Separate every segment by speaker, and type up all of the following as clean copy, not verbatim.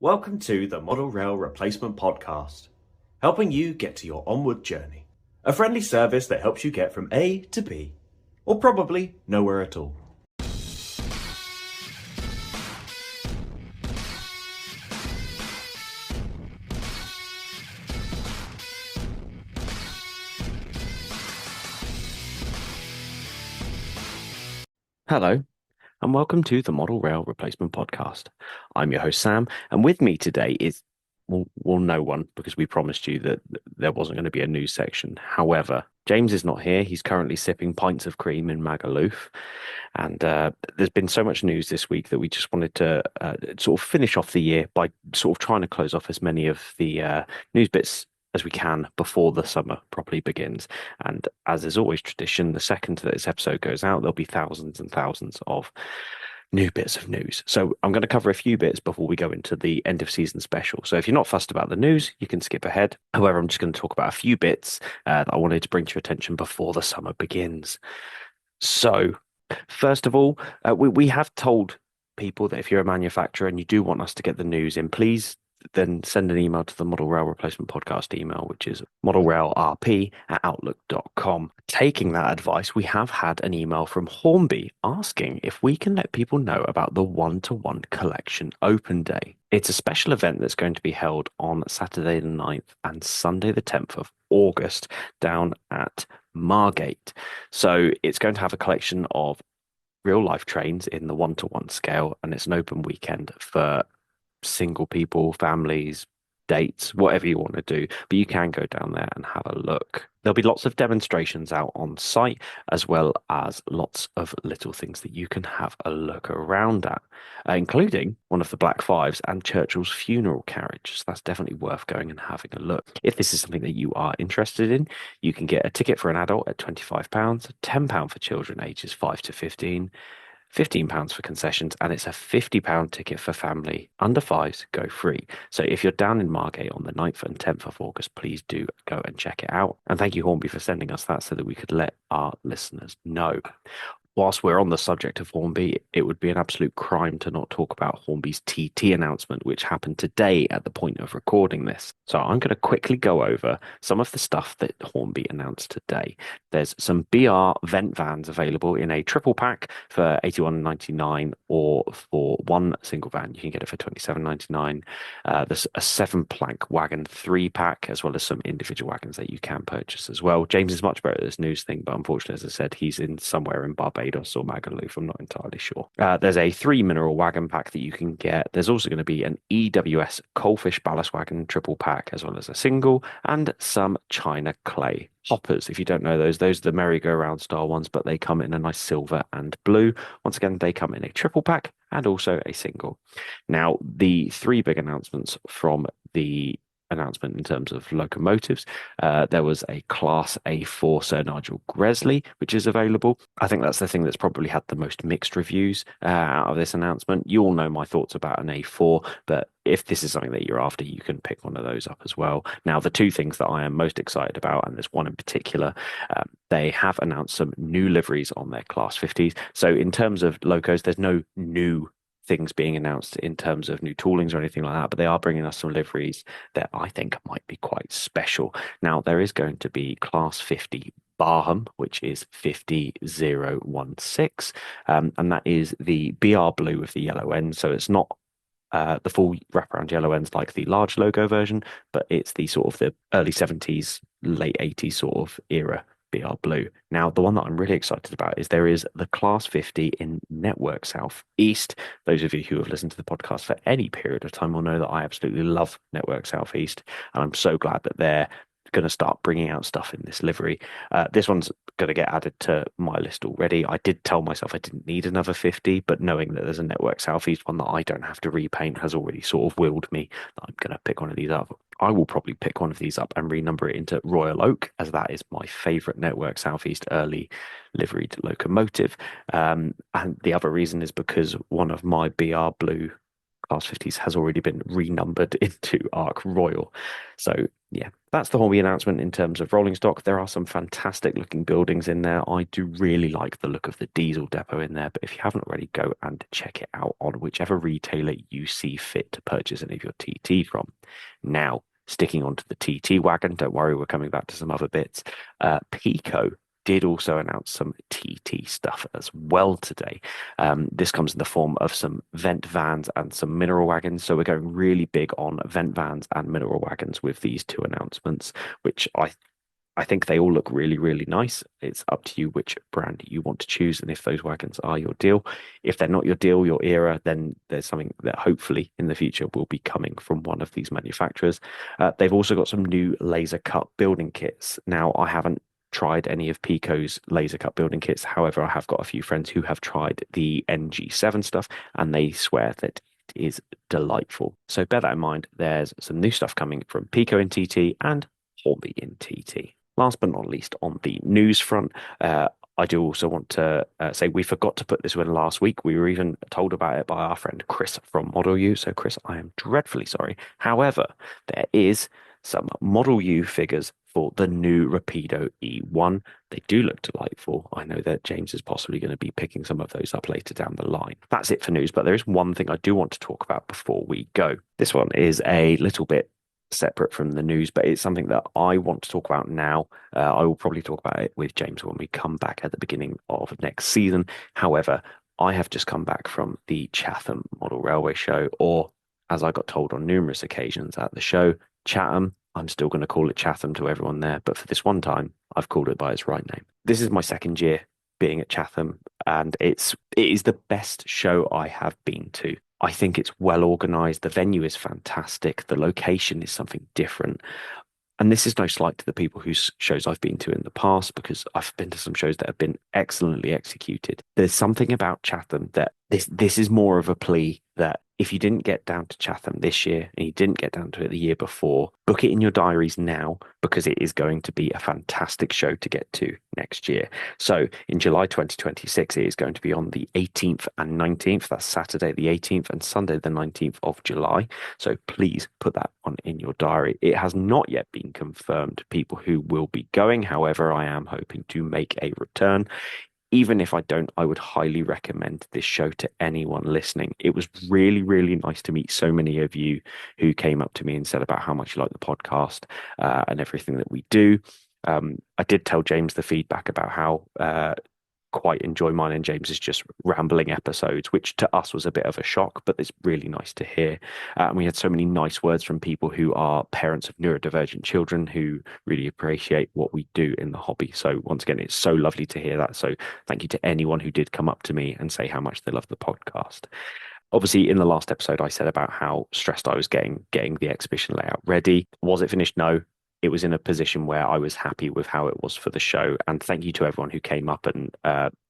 Speaker 1: Welcome to the Model Rail Replacement Podcast, helping you get to your onward journey. A friendly service that helps you get from A to B, or probably nowhere at all.
Speaker 2: Hello, and welcome to the Model Rail Replacement Podcast. I'm your host, Sam, and with me today is, well, no one, because we promised you that there wasn't going to be a news section. However, James is not here. He's currently sipping pints of cream in Magaluf. And there's been so much news this week that we just wanted to sort of finish off the year by sort of trying to close off as many of the news bits as we can before the summer properly begins. And as is always tradition, the second that this episode goes out, there'll be thousands and thousands of new bits of news. So I'm going to cover a few bits before we go into the end of season special. So if you're not fussed about the news, you can skip ahead. However, I'm just going to talk about a few bits that I wanted to bring to your attention before the summer begins. So first of all, we have told people that if you're a manufacturer and you do want us to get the news in, please then send an email to the Model Rail Replacement Podcast email, which is modelrailrp@outlook.com. Taking that advice, we have had an email from Hornby asking if we can let people know about the one-to-one collection open day. It's a special event that's going to be held on Saturday the 9th and Sunday the 10th of August down at Margate. So it's going to have a collection of real life trains in the one-to-one scale, and it's an open weekend for single people, families, dates, whatever you want to do. But you can go down there and have a look. There'll be lots of demonstrations out on site, as well as lots of little things that you can have a look around at, including one of the Black Fives and Churchill's funeral carriage. So that's definitely worth going and having a look. If this is something that you are interested in, you can get a ticket for an adult at £25, £10 for children ages 5 to 15, £15 for concessions, and it's a £50 ticket for family. Under fives go free. So if you're down in Margate on the 9th and 10th of August, please do go and check it out. And thank you, Hornby, for sending us that so that we could let our listeners know. Whilst we're on the subject of Hornby, it would be an absolute crime to not talk about Hornby's TT announcement, which happened today at the point of recording this. So I'm going to quickly go over some of the stuff that Hornby announced today. There's some BR vent vans available in a triple pack for £81.99, or for one single van, you can get it for £27.99. There's a 7-plank wagon 3-pack, as well as some individual wagons that you can purchase as well. James is much better at this news thing, but unfortunately, as I said, he's in somewhere in Barbados or Magaluf. I'm not entirely sure. There's a 3-mineral wagon pack that you can get. There's also going to be an EWS coalfish ballast wagon triple pack, as well as a single, and some China clay hoppers. If you don't know those are the merry-go-round style ones, but they come in a nice silver and blue. Once again, they come in a triple pack and also a single. Now, the 3 big announcements from the announcement in terms of locomotives. There was a Class A4 Sir Nigel Gresley, which is available. I think that's the thing that's probably had the most mixed reviews out of this announcement. You all know my thoughts about an A4, but if this is something that you're after, you can pick one of those up as well. Now, the 2 things that I am most excited about, and there's one in particular, they have announced some new liveries on their Class 50s. So in terms of locos, there's no new things being announced in terms of new toolings or anything like that, but they are bringing us some liveries that I think might be quite special. Now, there is going to be Class 50 Barham, which is 50016, and that is the BR blue with the yellow end. So it's not the full wraparound yellow ends like the large logo version, but it's the sort of the early 70s, late 80s sort of era BR Blue. Now, the one that I'm really excited about is there is the Class 50 in Network South East. Those of you who have listened to the podcast for any period of time will know that I absolutely love Network South East, and I'm so glad that they're going to start bringing out stuff in this livery. This one's going to get added to my list already. I did tell myself I didn't need another 50, but knowing that there's a Network Southeast one that I don't have to repaint has already sort of willed me that I'm going to pick one of these up. I will probably pick one of these up and renumber it into Royal Oak, as that is my favourite Network Southeast early liveried locomotive. And the other reason is because one of my BR Blue Class 50s has already been renumbered into Arc Royal. So yeah, that's the Hornby announcement in terms of rolling stock. There are some fantastic looking buildings in there. I do really like the look of the diesel depot in there, but if you haven't already, go and check it out on whichever retailer you see fit to purchase any of your TT from. Now, sticking onto the TT wagon, don't worry, we're coming back to some other bits. Pico did also announce some TT stuff as well today. This comes in the form of some vent vans and some mineral wagons. So we're going really big on vent vans and mineral wagons with these two announcements, which I think they all look really, really nice. It's up to you which brand you want to choose and if those wagons are your deal. If they're not your deal, your era, then there's something that hopefully in the future will be coming from one of these manufacturers. They've also got some new laser cut building kits. Now, I haven't tried any of Pico's laser cut building kits. However, I have got a few friends who have tried the NG7 stuff and they swear that it is delightful. So bear that in mind. There's some new stuff coming from Pico in TT and Hornby in TT. Last but not least, on the news front, I do also want to say we forgot to put this one last week. We were even told about it by our friend Chris from Model U. So, Chris, I am dreadfully sorry. However, there is some Model U figures for the new Rapido E1. They do look delightful. I know that James is possibly going to be picking some of those up later down the line. That's it for news, but there is one thing I do want to talk about before we go. This one is a little bit separate from the news, but it's something that I want to talk about now. I will probably talk about it with James when we come back at the beginning of next season. However, I have just come back from the Chatham Model Railway Show, or as I got told on numerous occasions at the show, Chatham. I'm still going to call it Chatham to everyone there, but for this one time, I've called it by its right name. This is my second year being at Chatham, and it is the best show I have been to. I think it's well organized. The venue is fantastic. The location is something different. And this is no slight to the people whose shows I've been to in the past, because I've been to some shows that have been excellently executed. There's something about Chatham that this is more of a plea that if you didn't get down to Chatham this year and you didn't get down to it the year before, book it in your diaries now, because it is going to be a fantastic show to get to next year. So in July 2026, it is going to be on the 18th and 19th. That's Saturday the 18th and Sunday the 19th of July. So please put that on in your diary. It has not yet been confirmed people who will be going. However, I am hoping to make a return. Even if I don't, I would highly recommend this show to anyone listening. It was really, really nice to meet so many of you who came up to me and said about how much you like the podcast and everything that we do. I did tell James the feedback about how quite enjoy mine and James's just rambling episodes, which to us was a bit of a shock, but it's really nice to hear. And we had so many nice words from people who are parents of neurodivergent children who really appreciate what we do in the hobby. So once again, it's so lovely to hear that. So thank you to anyone who did come up to me and say how much they love the podcast. Obviously, in the last episode, I said about how stressed I was getting the exhibition layout ready. Was it finished? No. It was in a position where I was happy with how it was for the show. And thank you to everyone who came up and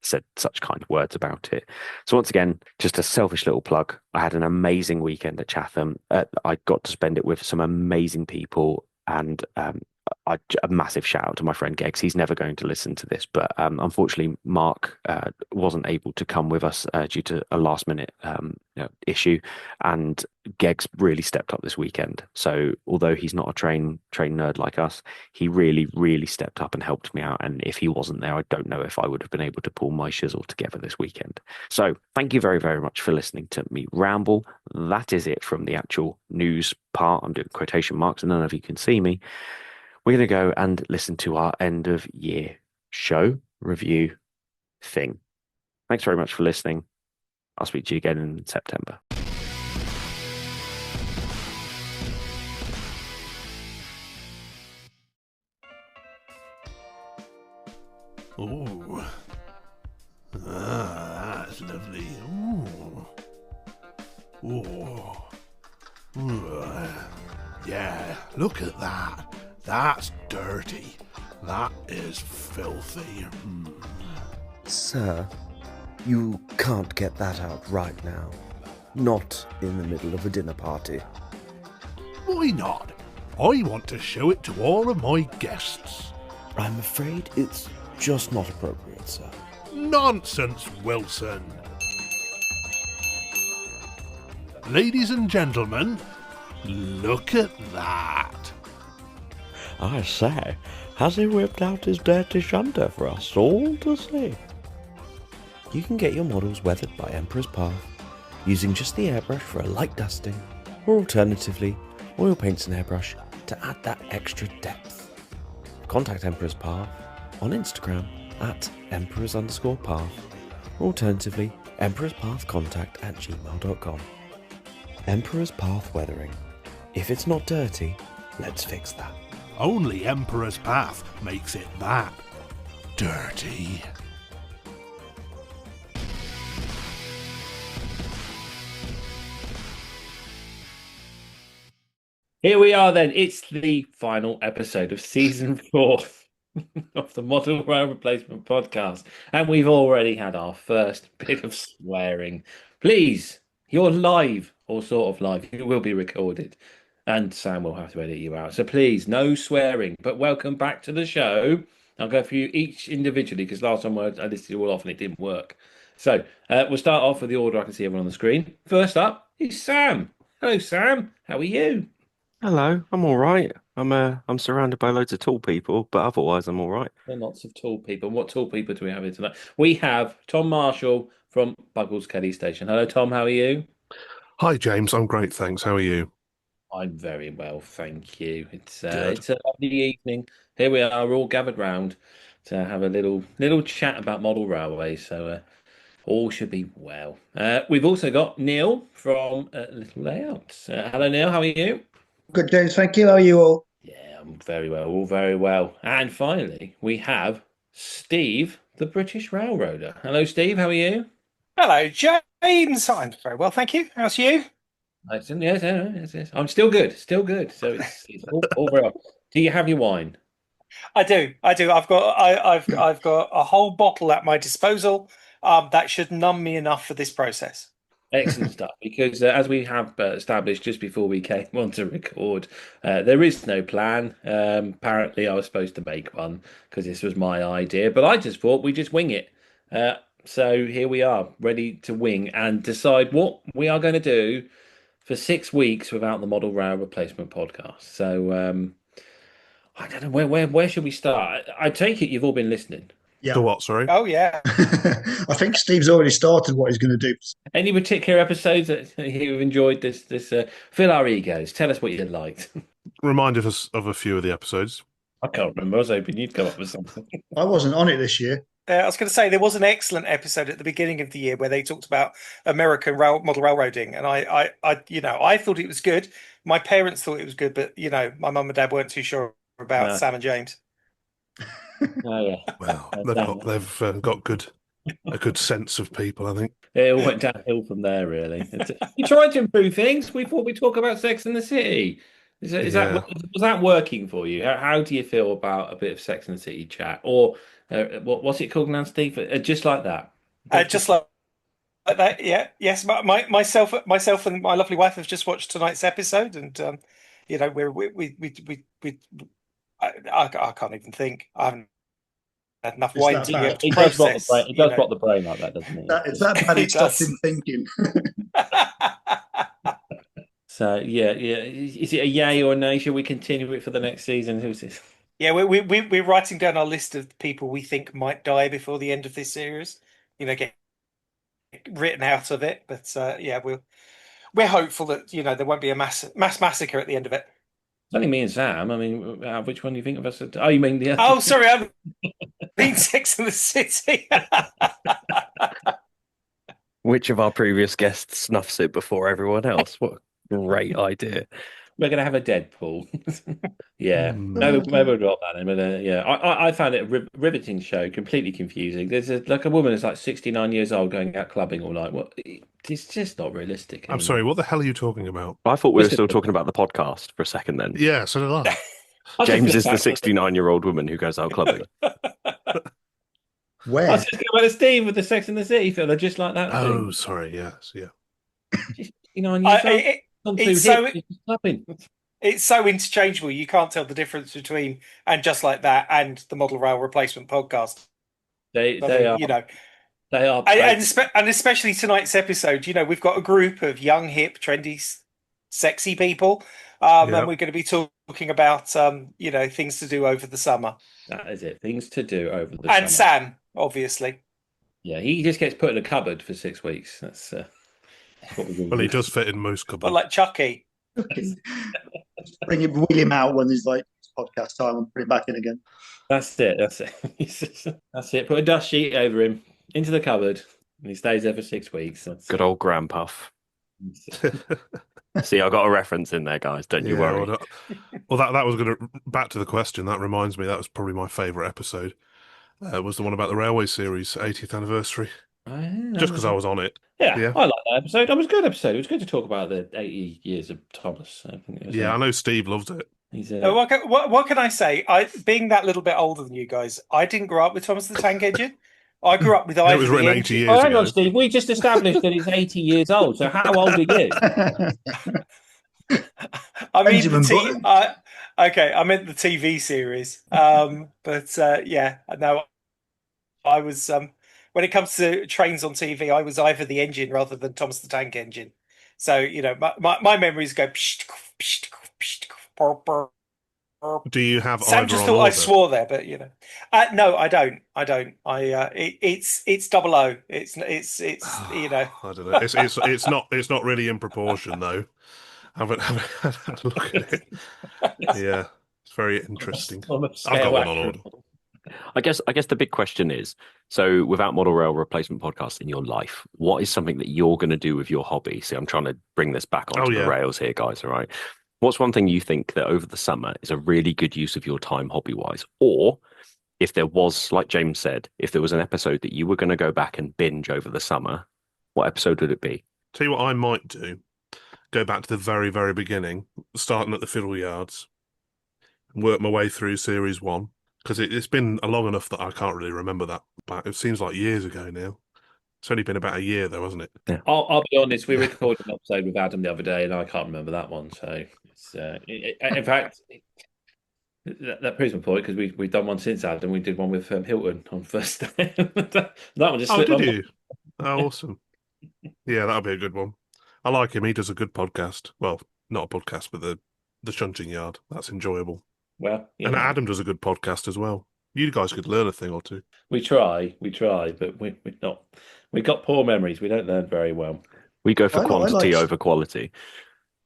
Speaker 2: said such kind words about it. So once again, just a selfish little plug. I had an amazing weekend at Chatham. I got to spend it with some amazing people, and a massive shout out to my friend Geggs. He's never going to listen to this, but unfortunately, Mark wasn't able to come with us due to a last minute issue, and Geggs really stepped up this weekend. So although he's not a train nerd like us, he really, really stepped up and helped me out. And if he wasn't there, I don't know if I would have been able to pull my shizzle together this weekend. So thank you very, very much for listening to me ramble. That is it from the actual news part. I'm doing quotation marks and none of you can see me. We're going to go and listen to our end of year show review thing. Thanks very much for listening. I'll speak to you again in September.
Speaker 3: Oh, that's lovely. Oh, yeah, look at that. That's dirty. That is filthy.
Speaker 4: Sir, you can't get that out right now. Not in the middle of a dinner party.
Speaker 3: Why not? I want to show it to all of my guests.
Speaker 4: I'm afraid it's just not appropriate, sir.
Speaker 3: Nonsense, Wilson. Ladies and gentlemen, look at that.
Speaker 4: I say, has he whipped out his dirty shunter for us all to see? You can get your models weathered by Emperor's Path using just the airbrush for a light dusting, or alternatively, oil paints and airbrush to add that extra depth. Contact Emperor's Path on Instagram at emperors_path, or alternatively, emperorspathcontact@gmail.com. Emperor's Path Weathering. If it's not dirty, let's fix that.
Speaker 3: Only Emperor's Path makes it that dirty.
Speaker 5: Here we are then. It's the final episode of season 4 of the Model Rail Replacement podcast. And we've already had our first bit of swearing. Please, you're live, or sort of live. You will be recorded. And Sam will have to edit you out. So please, no swearing. But welcome back to the show. I'll go for you each individually because last time I listed you all off and it didn't work. So we'll start off with the order I can see everyone on the screen. First up is Sam. Hello, Sam. How are you?
Speaker 2: Hello, I'm all right. I'm surrounded by loads of tall people, but otherwise I'm all right.
Speaker 5: There are lots of tall people. What tall people do we have here tonight? We have Tom Marshall from Buggleskelly Station. Hello, Tom. How are you?
Speaker 3: Hi, James. I'm great, thanks. How are you?
Speaker 5: I'm very well, thank you. It's
Speaker 3: Good.
Speaker 5: it's a lovely evening. Here we are, all gathered round to have a little chat about model railways. So all should be well. We've also got Neil from Little Layouts. Hello, Neil. How are you?
Speaker 6: Good, James. Thank you. How are you all?
Speaker 5: Yeah, I'm very well, all very well. And finally, we have Steve, the British Railroader. Hello, Steve. How are you?
Speaker 7: Hello, James. I'm very well, thank you. How's you?
Speaker 5: Excellent. Yes. I'm still good. Still good. So it's all very well. Do you have your wine?
Speaker 7: I do. I've got a whole bottle at my disposal. That should numb me enough for this process.
Speaker 5: Excellent stuff. Because as we have established just before we came on to record, there is no plan. Apparently, I was supposed to make one because this was my idea, but I just thought we'd just wing it. So here we are, ready to wing and decide what we are going to do for 6 weeks without the Model Rail Replacement podcast. So I don't know where should we start. I take it you've all been listening.
Speaker 3: The what, sorry?
Speaker 7: Oh yeah.
Speaker 6: I think Steve's already started what he's going to do.
Speaker 5: Any particular episodes that you've enjoyed? This fill our egos. Tell us what you liked.
Speaker 3: Reminded us of a few of the episodes.
Speaker 5: I can't remember. I was hoping you'd come up with something.
Speaker 6: I wasn't on it this year.
Speaker 7: I was going to say there was an excellent episode at the beginning of the year where they talked about American model railroading, and I thought it was good. My parents thought it was good, but my mum and dad weren't too sure about Sam and James.
Speaker 5: Oh yeah.
Speaker 3: Well, they've got a good sense of people, I think.
Speaker 5: It all went downhill from there, really. We tried to improve things. We thought we'd talk about Sex and the City. Was that working for you? How do you feel about a bit of Sex and the City chat, or what's it called now, Steve? Just like that.
Speaker 7: Just like that. Yeah. Yes. Myself and my lovely wife have just watched tonight's episode, and I can't even think. I haven't had enough wine to process.
Speaker 5: It does rot the brain like that, doesn't it?
Speaker 6: It's that bad. It stopped him thinking.
Speaker 5: So yeah. Is it a yay or a nay? Should we continue it for the next season? Who's this?
Speaker 7: Yeah, we're writing down our list of people we think might die before the end of this series. Get written out of it. But we're hopeful that there won't be a mass massacre at the end of it.
Speaker 5: It's only me and Sam. I mean, which one do you think of us? Oh, you mean the other?
Speaker 7: Oh, sorry, I've been Sex and the City.
Speaker 2: Which of our previous guests snuffs it before everyone else? What a great idea.
Speaker 5: We're going to have a Deadpool. Yeah. Maybe we'll drop that in. But I found it a riveting show, completely confusing. There's a woman who's like 69 years old going out clubbing all night. It's just not realistic.
Speaker 3: I'm sorry, what the hell are you talking about?
Speaker 2: I thought we were still talking about the podcast for a second then.
Speaker 3: Yeah, so did I.
Speaker 2: James is the 69-year-old woman who goes out clubbing.
Speaker 6: Where?
Speaker 5: I was just going to Steve with the Sex and the City fella, just like that.
Speaker 3: Oh, sorry, yes, yeah.
Speaker 5: She's 69 years old.
Speaker 7: It's so interchangeable. You can't tell the difference between and just like that and the Model Rail Replacement podcast.
Speaker 5: They are. They are
Speaker 7: and especially tonight's episode. We've got a group of young, hip, trendy, sexy people, and we're going to be talking about things to do over the summer.
Speaker 5: That is it. Things to do over the
Speaker 7: And
Speaker 5: summer.
Speaker 7: Sam, obviously.
Speaker 5: Yeah, he just gets put in a cupboard for 6 weeks. That's what we're going to
Speaker 3: Well, he
Speaker 5: do.
Speaker 3: does fit in most
Speaker 7: But
Speaker 3: cupboards.
Speaker 7: like Chucky.
Speaker 6: Wheel him out when there's like podcast time and put him back in again.
Speaker 5: That's it. That's it. That's it. Put a dust sheet over him into the cupboard, and he stays there for 6 weeks.
Speaker 2: Good old Grandpuff. See, I got a reference in there, guys. Don't you worry.
Speaker 3: Well, that was going to back to the question. That reminds me, that was probably my favourite episode. Was the one about the Railway series 80th anniversary. Just because I was on it.
Speaker 5: Yeah, I like that episode. It was a good episode. It was good to talk about the 80 years of Thomas. I think it was,
Speaker 3: I know Steve loved it.
Speaker 7: What can I say? Being that little bit older than you guys, I didn't grow up with Thomas the Tank Engine. I grew up with Ivor.
Speaker 3: It was written 80 years
Speaker 5: ago.
Speaker 3: Oh,
Speaker 5: hang on, Steve. We just established that he's 80 years old. So how old are you?
Speaker 7: I mean, I meant the TV series. No, I was. When it comes to trains on TV, I was Ivor the Engine rather than Thomas the Tank Engine. So my memories go.
Speaker 3: Do you have
Speaker 7: Sam
Speaker 3: Ivor
Speaker 7: just
Speaker 3: on
Speaker 7: thought
Speaker 3: order?
Speaker 7: I swore there, but no, I don't. It's double O. It's
Speaker 3: I don't know. It's not really in proportion though. I haven't had a look at it. Yeah, it's very interesting. I've got one on order.
Speaker 2: I guess the big question is, so without model rail replacement podcasts in your life, what is something that you're going to do with your hobby? See, I'm trying to bring this back onto the rails here, guys. All right. What's one thing you think that over the summer is a really good use of your time hobby-wise? Or if there was, like James said, if there was an episode that you were going to go back and binge over the summer, what episode would it be?
Speaker 3: Tell you what I might do. Go back to the very, very beginning, starting at the Fiddle Yards, and work my way through series 1. Because it's been long enough that I can't really remember that. But it seems like years ago now. It's only been about a year, though, hasn't it?
Speaker 5: Yeah. I'll be honest. We recorded an episode with Adam the other day, and I can't remember that one. So, in fact, that proves my point because we've done one since Adam. We did one with Hilton on first day. That one just slipped.
Speaker 3: Oh, did you? Oh, awesome. Yeah, that'll be a good one. I like him. He does a good podcast. Well, not a podcast, but the Shunting Yard. That's enjoyable.
Speaker 5: Well,
Speaker 3: and Adam does a good podcast as well. You guys could learn a thing or two.
Speaker 5: We try, but we're not. We've got poor memories. We don't learn very well.
Speaker 2: We go for quantity over quality.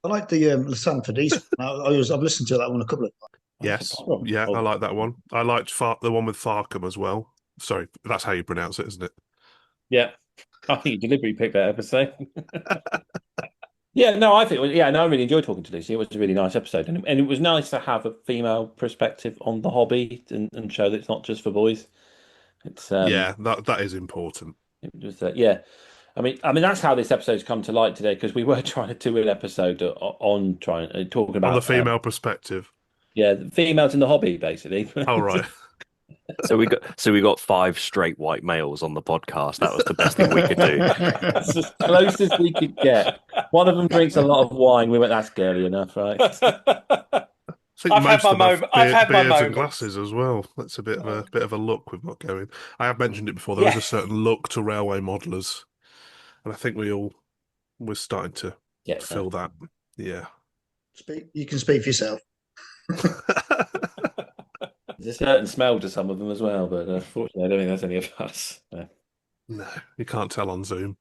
Speaker 6: I like the Sanford East. I've listened to that one a couple of times.
Speaker 3: Yes, yeah, I like that one. I liked the one with Farkham as well. Sorry, that's how you pronounce it, isn't it?
Speaker 5: Yeah, I think you deliberately picked that episode. Yeah, no, I really enjoyed talking to Lucy. It was a really nice episode, and it was nice to have a female perspective on the hobby and show that it's not just for boys. It's
Speaker 3: that is important.
Speaker 5: It was I mean that's how this episode's come to light today because we were trying to do an episode on talking about
Speaker 3: on the female perspective.
Speaker 5: Yeah, the females in the hobby, basically.
Speaker 3: Oh right.
Speaker 2: So we got 5 straight white males on the podcast. That was the best thing we could do.
Speaker 5: That's as close as we could get. One of them drinks a lot of wine. We went, that's girly enough, right?
Speaker 3: I think
Speaker 7: I've had my moment. I've had my
Speaker 3: beards and
Speaker 7: moment.
Speaker 3: glasses as well. That's a bit of a look we've got going. I have mentioned it before. There is a certain look to railway modelers, and I think we're starting to fill that. Yeah.
Speaker 6: You can speak for yourself.
Speaker 5: There's a certain smell to some of them as well, but unfortunately, I don't think that's any of us.
Speaker 3: No, you can't tell on Zoom.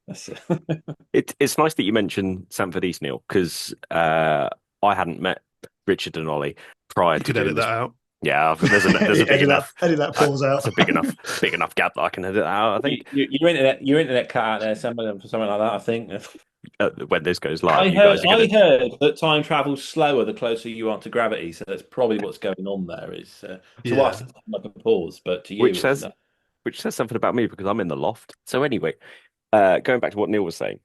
Speaker 2: It's nice that you mentioned Sanford East, Neil, because I hadn't met Richard and Ollie prior to doing
Speaker 3: edit that out.
Speaker 2: Yeah, there's a big enough.
Speaker 6: Edit that pause out.
Speaker 2: It's a big enough gap that I can edit that out. I think
Speaker 5: your internet cut out there, something like that. I think.
Speaker 2: When this goes live,
Speaker 5: I heard that time travels slower the closer you are to gravity, so that's probably what's going on there. Is to us it's like a pause, but to you,
Speaker 2: which says something about me because I'm in the loft. So anyway, going back to what Neil was saying,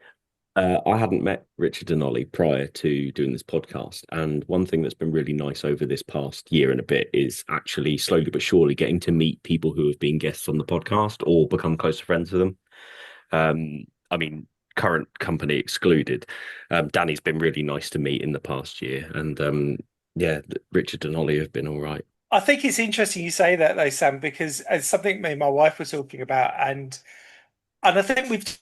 Speaker 2: I hadn't met Richard and Ollie prior to doing this podcast, and one thing that's been really nice over this past year and a bit is actually slowly but surely getting to meet people who have been guests on the podcast or become closer friends with them. I mean, current company excluded. Danny's been really nice to meet in the past year, and Richard and Ollie have been all right.
Speaker 7: I think it's interesting you say that though, Sam, because it's something me and my wife were talking about, and I think we've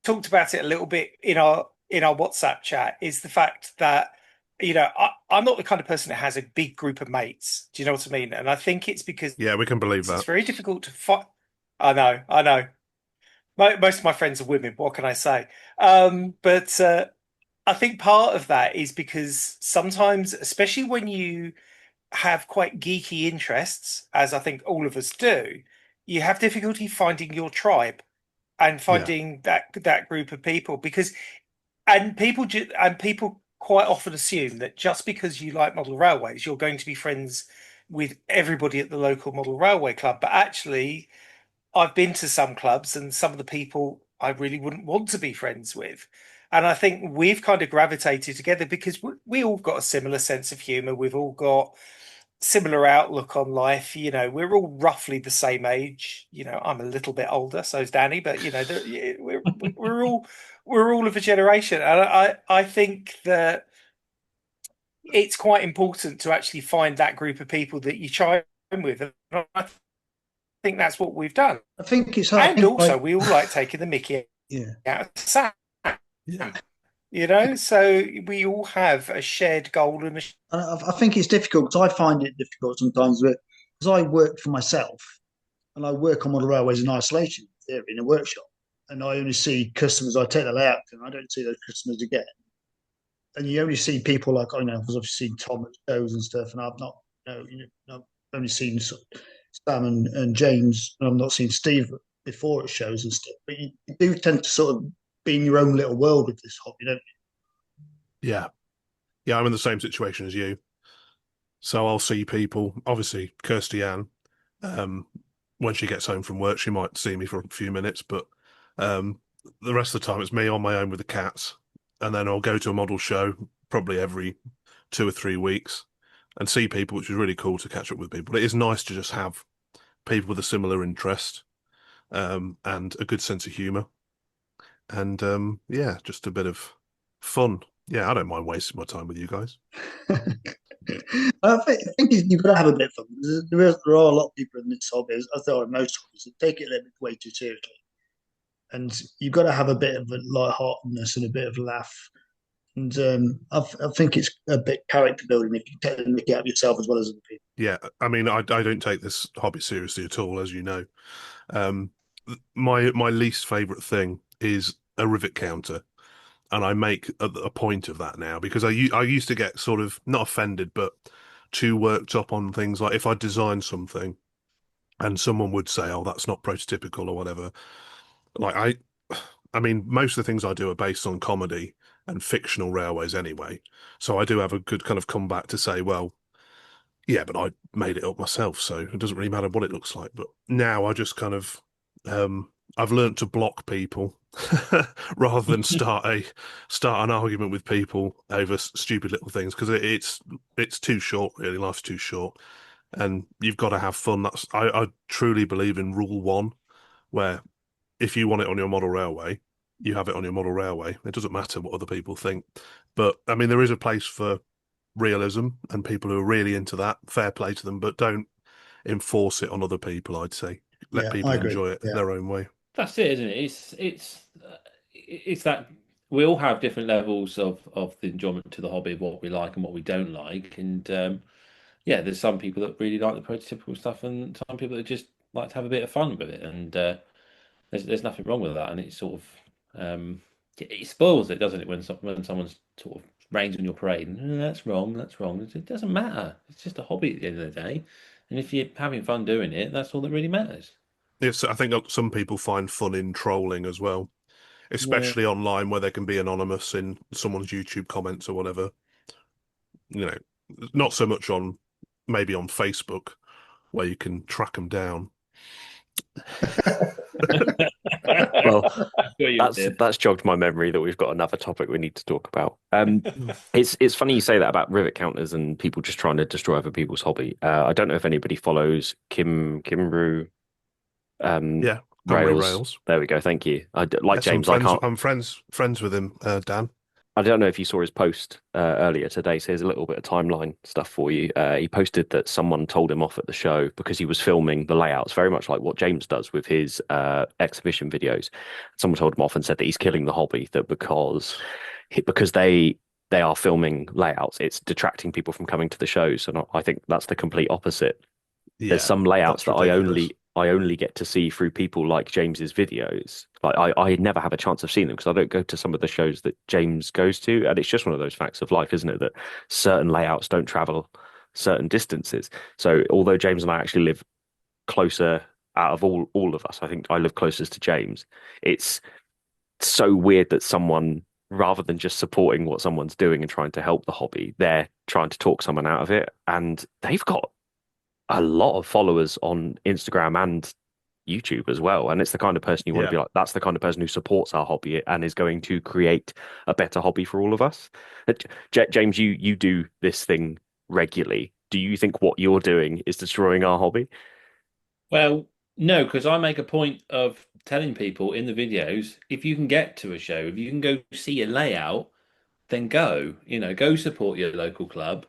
Speaker 7: talked about it a little bit in our WhatsApp chat. Is the fact that I'm not the kind of person that has a big group of mates. Do you know what I mean? And I think it's because
Speaker 3: Yeah, we can believe
Speaker 7: it's
Speaker 3: that.
Speaker 7: very difficult to find. I know. Most of my friends are women. What can I say? But I think part of that is because sometimes, especially when you have quite geeky interests, as I think all of us do, you have difficulty finding your tribe and
Speaker 3: Yeah.
Speaker 7: finding that group of people because and people quite often assume that just because you like model railways, you're going to be friends with everybody at the local model railway club. But actually, I've been to some clubs and some of the people I really wouldn't want to be friends with. And I think we've kind of gravitated together because we all got a similar sense of humor. We've all got similar outlook on life. We're all roughly the same age. I'm a little bit older, so is Danny, but we're all of a generation, and I think that it's quite important to actually find that group of people that you chime with. And I think that's what we've done.
Speaker 6: I think it's hard. I
Speaker 7: And
Speaker 6: think
Speaker 7: also,
Speaker 6: like
Speaker 7: we all like taking the mickey
Speaker 6: yeah,
Speaker 7: out of Sam.
Speaker 3: Yeah.
Speaker 7: So we all have a shared goal and
Speaker 6: I think it's difficult because I find it difficult sometimes because I work for myself and I work on model railways in isolation there in a workshop, and I only see customers. I take the layout and I don't see those customers again. And you only see people like I know because I've seen Tom at shows and stuff, and I've not, I've only seen Sam and James, and I've not seen Steve before at shows and stuff. But you do tend to sort of be in your own little world with this hobby, don't
Speaker 3: Yeah. Yeah, I'm in the same situation as you. So I'll see people, obviously, Kirsty Ann, when she gets home from work, she might see me for a few minutes, but um, the rest of the time it's me on my own with the cats. And then I'll go to a model show probably every 2 or 3 weeks and see people, which is really cool to catch up with people. It is nice to just have people with a similar interest and a good sense of humour. And yeah, just a bit of fun. Yeah, I don't mind wasting my time with you guys.
Speaker 6: you? I think you've got to have a bit of fun. There are a lot of people in this hobby, as there are in most hobbies, that take it a little bit way too seriously. And you've got to have a bit of a lightheartedness and a bit of a laugh. And I think it's a bit character building if you take the mickey out of yourself as well as other people.
Speaker 3: Yeah, I mean, I don't take this hobby seriously at all, as you know. Um, my least favorite thing is a rivet counter, and I make a point of that now because I used to get sort of not offended, but too worked up on things like if I design something and someone would say, "Oh, that's not prototypical" or whatever. Like I mean, most of the things I do are based on comedy and fictional railways anyway, so I do have a good kind of comeback to say, well. Yeah, but I made it up myself, so it doesn't really matter what it looks like. But now I just kind of I've learned to block people rather than start an argument with people over stupid little things because it's too short, really. Life's too short, and you've got to have fun. I truly believe in rule one, where if you want it on your model railway, you have it on your model railway. It doesn't matter what other people think. But I mean, there is a place for realism and people who are really into that, fair play to them, but don't enforce it on other people, I'd say. Let
Speaker 6: Yeah,
Speaker 3: people
Speaker 6: I agree.
Speaker 3: enjoy it
Speaker 6: Yeah.
Speaker 3: their own way.
Speaker 5: That's it, isn't it? It's that we all have different levels of the enjoyment to the hobby of what we like and what we don't like, and yeah, there's some people that really like the prototypical stuff, and some people that just like to have a bit of fun with it, and there's nothing wrong with that, and it's sort of it spoils it, doesn't it, when someone's sort of rains on your parade, and that's wrong, that's wrong. It doesn't matter. It's just a hobby at the end of the day, and if you're having fun doing it, that's all that really matters.
Speaker 3: Yes, I think some people find fun in trolling as well,
Speaker 5: Yeah.
Speaker 3: especially online where they can be anonymous in someone's YouTube comments or whatever. You know, not so much on maybe on Facebook where you can track them down.
Speaker 2: Well,
Speaker 5: Sure did.
Speaker 2: that's jogged my memory that we've got another topic we need to talk about. It's funny you say that about rivet counters and people just trying to destroy other people's hobby. I don't know if anybody follows Kimru
Speaker 3: Yeah, Comrie
Speaker 2: Rails.
Speaker 3: Rails.
Speaker 2: There we go. Thank you. Like
Speaker 3: Yes,
Speaker 2: James, I can't.
Speaker 3: I'm friends with him, Dan.
Speaker 2: I don't know if you saw his post earlier today. So here's a little bit of timeline stuff for you. He posted that someone told him off at the show because he was filming the layouts, very much like what James does with his exhibition videos. Someone told him off and said that he's killing the hobby, that because they are filming layouts, it's detracting people from coming to the shows. And I think that's the complete opposite. There's
Speaker 3: Yeah,
Speaker 2: some layouts
Speaker 3: that's
Speaker 2: that
Speaker 3: ridiculous.
Speaker 2: I only get to see through people like James's videos. Like I never have a chance of seeing them because I don't go to some of the shows that James goes to, and it's just one of those facts of life, isn't it? That certain layouts don't travel certain distances. So although James and I actually live closer out of all of us, I think I live closest to James. It's so weird that someone, rather than just supporting what someone's doing and trying to help the hobby, they're trying to talk someone out of it, and they've got a lot of followers on Instagram and YouTube as well. And it's the kind of person you want to be
Speaker 3: Yeah.
Speaker 2: like, that's the kind of person who supports our hobby and is going to create a better hobby for all of us. James, you do this thing regularly. Do you think what you're doing is destroying our hobby?
Speaker 5: Well, no, because I make a point of telling people in the videos, if you can get to a show, if you can go see a layout, then go. Go support your local club,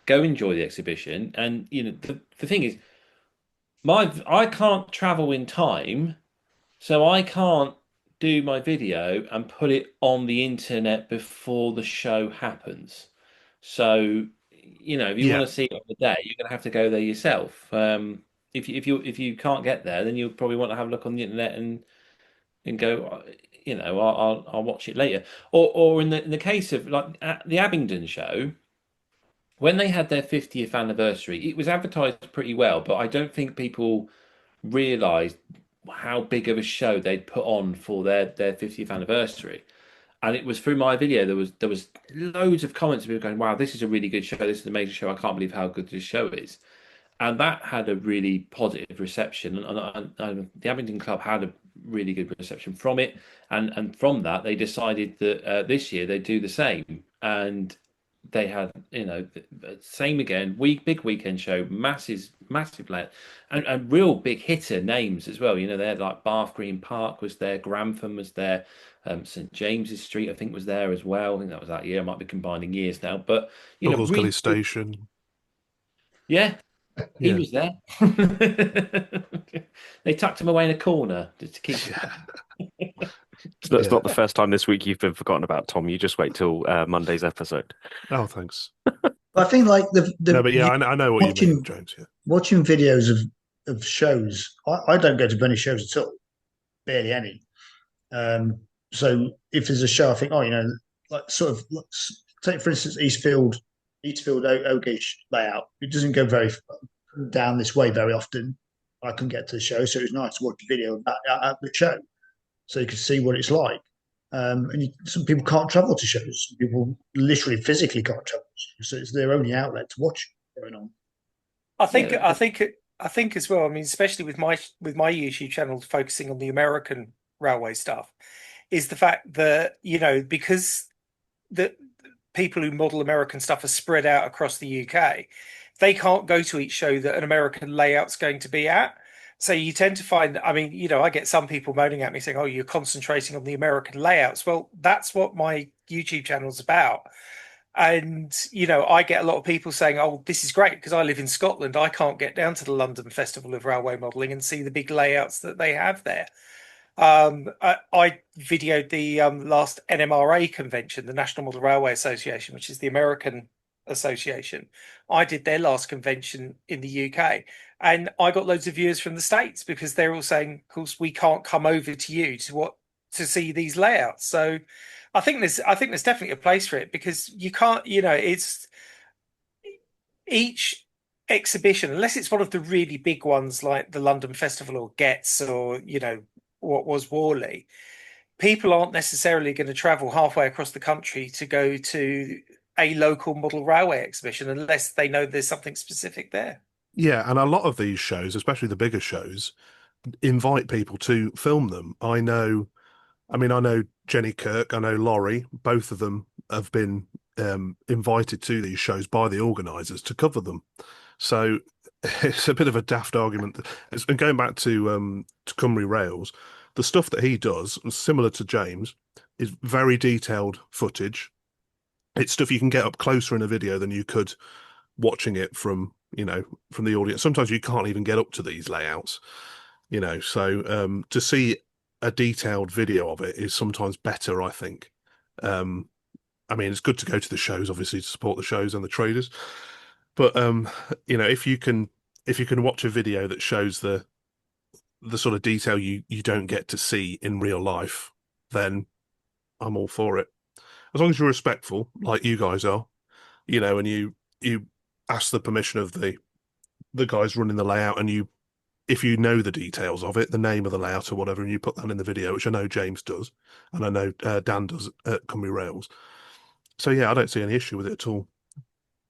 Speaker 5: go enjoy the exhibition. And the thing is, I can't travel in time, so I can't do my video and put it on the internet before the show happens. So, if you want
Speaker 3: Yeah.
Speaker 5: to see it on the day, you're going to have to go there yourself. If you can't get there, then you'll probably want to have a look on the internet and go, I'll watch it later. Or in the case of like at the Abingdon show, when they had their 50th anniversary, it was advertised pretty well, but I don't think people realised how big of a show they'd put on for their 50th anniversary. And it was through my video there was loads of comments of people going, "Wow, this is a really good show. This is an amazing show. I can't believe how good this show is." And that had a really positive reception, and the Abingdon Club had a really good reception from it. And from that, they decided that this year they'd do the same, and they had same again, big weekend show, massive layout, and real big hitter names as well. They had like Bath Green Park was there, Grantham was there, St James's Street I think was there as well. I think that was that year. I might be combining years now, but
Speaker 3: Buggleskelly
Speaker 5: really,
Speaker 3: Station.
Speaker 5: yeah, he
Speaker 3: Yeah.
Speaker 5: was there. They tucked him away in a corner to keep.
Speaker 2: So that's
Speaker 3: Yeah.
Speaker 2: not the first time this week you've been forgotten about, Tom. You just wait till Monday's episode.
Speaker 3: Oh, thanks.
Speaker 6: But I think like
Speaker 3: No, but yeah, I know what you mean,
Speaker 6: watching
Speaker 3: James. Yeah.
Speaker 6: watching videos of shows. I don't go to many shows at all, barely any. So if there's a show, I think, like sort of take for instance Eastfield Oakage layout. It doesn't go very down this way very often. I couldn't get to the show, so it was nice to watch a video of that at the show, so you could see what it's like. Some people can't travel to shows. Some people literally physically can't travel to shows, so it's their only outlet to watch going on.
Speaker 7: I think
Speaker 5: Yeah,
Speaker 7: I think I think as well. I mean, especially with my YouTube channel focusing on the American railway stuff, is the fact that because the people who model American stuff are spread out across the UK, they can't go to each show that an American layout's going to be at. So you tend to find, I mean, I get some people moaning at me saying, "Oh, you're concentrating on the American layouts." Well, that's what my YouTube channel's about. And, I get a lot of people saying, "Oh, this is great because I live in Scotland. I can't get down to the London Festival of Railway Modelling and see the big layouts that they have there." I videoed the last NMRA convention, the National Model Railway Association, which is the American association. I did their last convention in the UK, and I got loads of viewers from the States because they're all saying, "Of course, we can't come over to you to see these layouts." So, I think there's definitely a place for it because you can't, it's each exhibition, unless it's one of the really big ones like the London Festival or Getz or what was Worley, people aren't necessarily going to travel halfway across the country to go to a local model railway exhibition unless they know there's something specific there.
Speaker 3: Yeah, and a lot of these shows, especially the bigger shows, invite people to film them. I know Jenny Kirk, I know Laurie, both of them have been invited to these shows by the organisers to cover them. So it's a bit of a daft argument. It's been going back to Cymru Rails. The stuff that he does, similar to James, is very detailed footage. it's stuff you can get up closer in a video than you could watching it from from the audience. Sometimes you can't even get up to these layouts, so to see a detailed video of it is sometimes better, I think. I mean, it's good to go to the shows, obviously, to support the shows and the traders, but if you can watch a video that shows the sort of detail you don't get to see in real life, then I'm all for it, as long as you're respectful like you guys are, and you ask the permission of the guys running the layout, and if you know the details of it, the name of the layout or whatever, and you put that in the video, which I know James does, and I know Dan does at Cumby Rails. So yeah, I don't see any issue with it at all.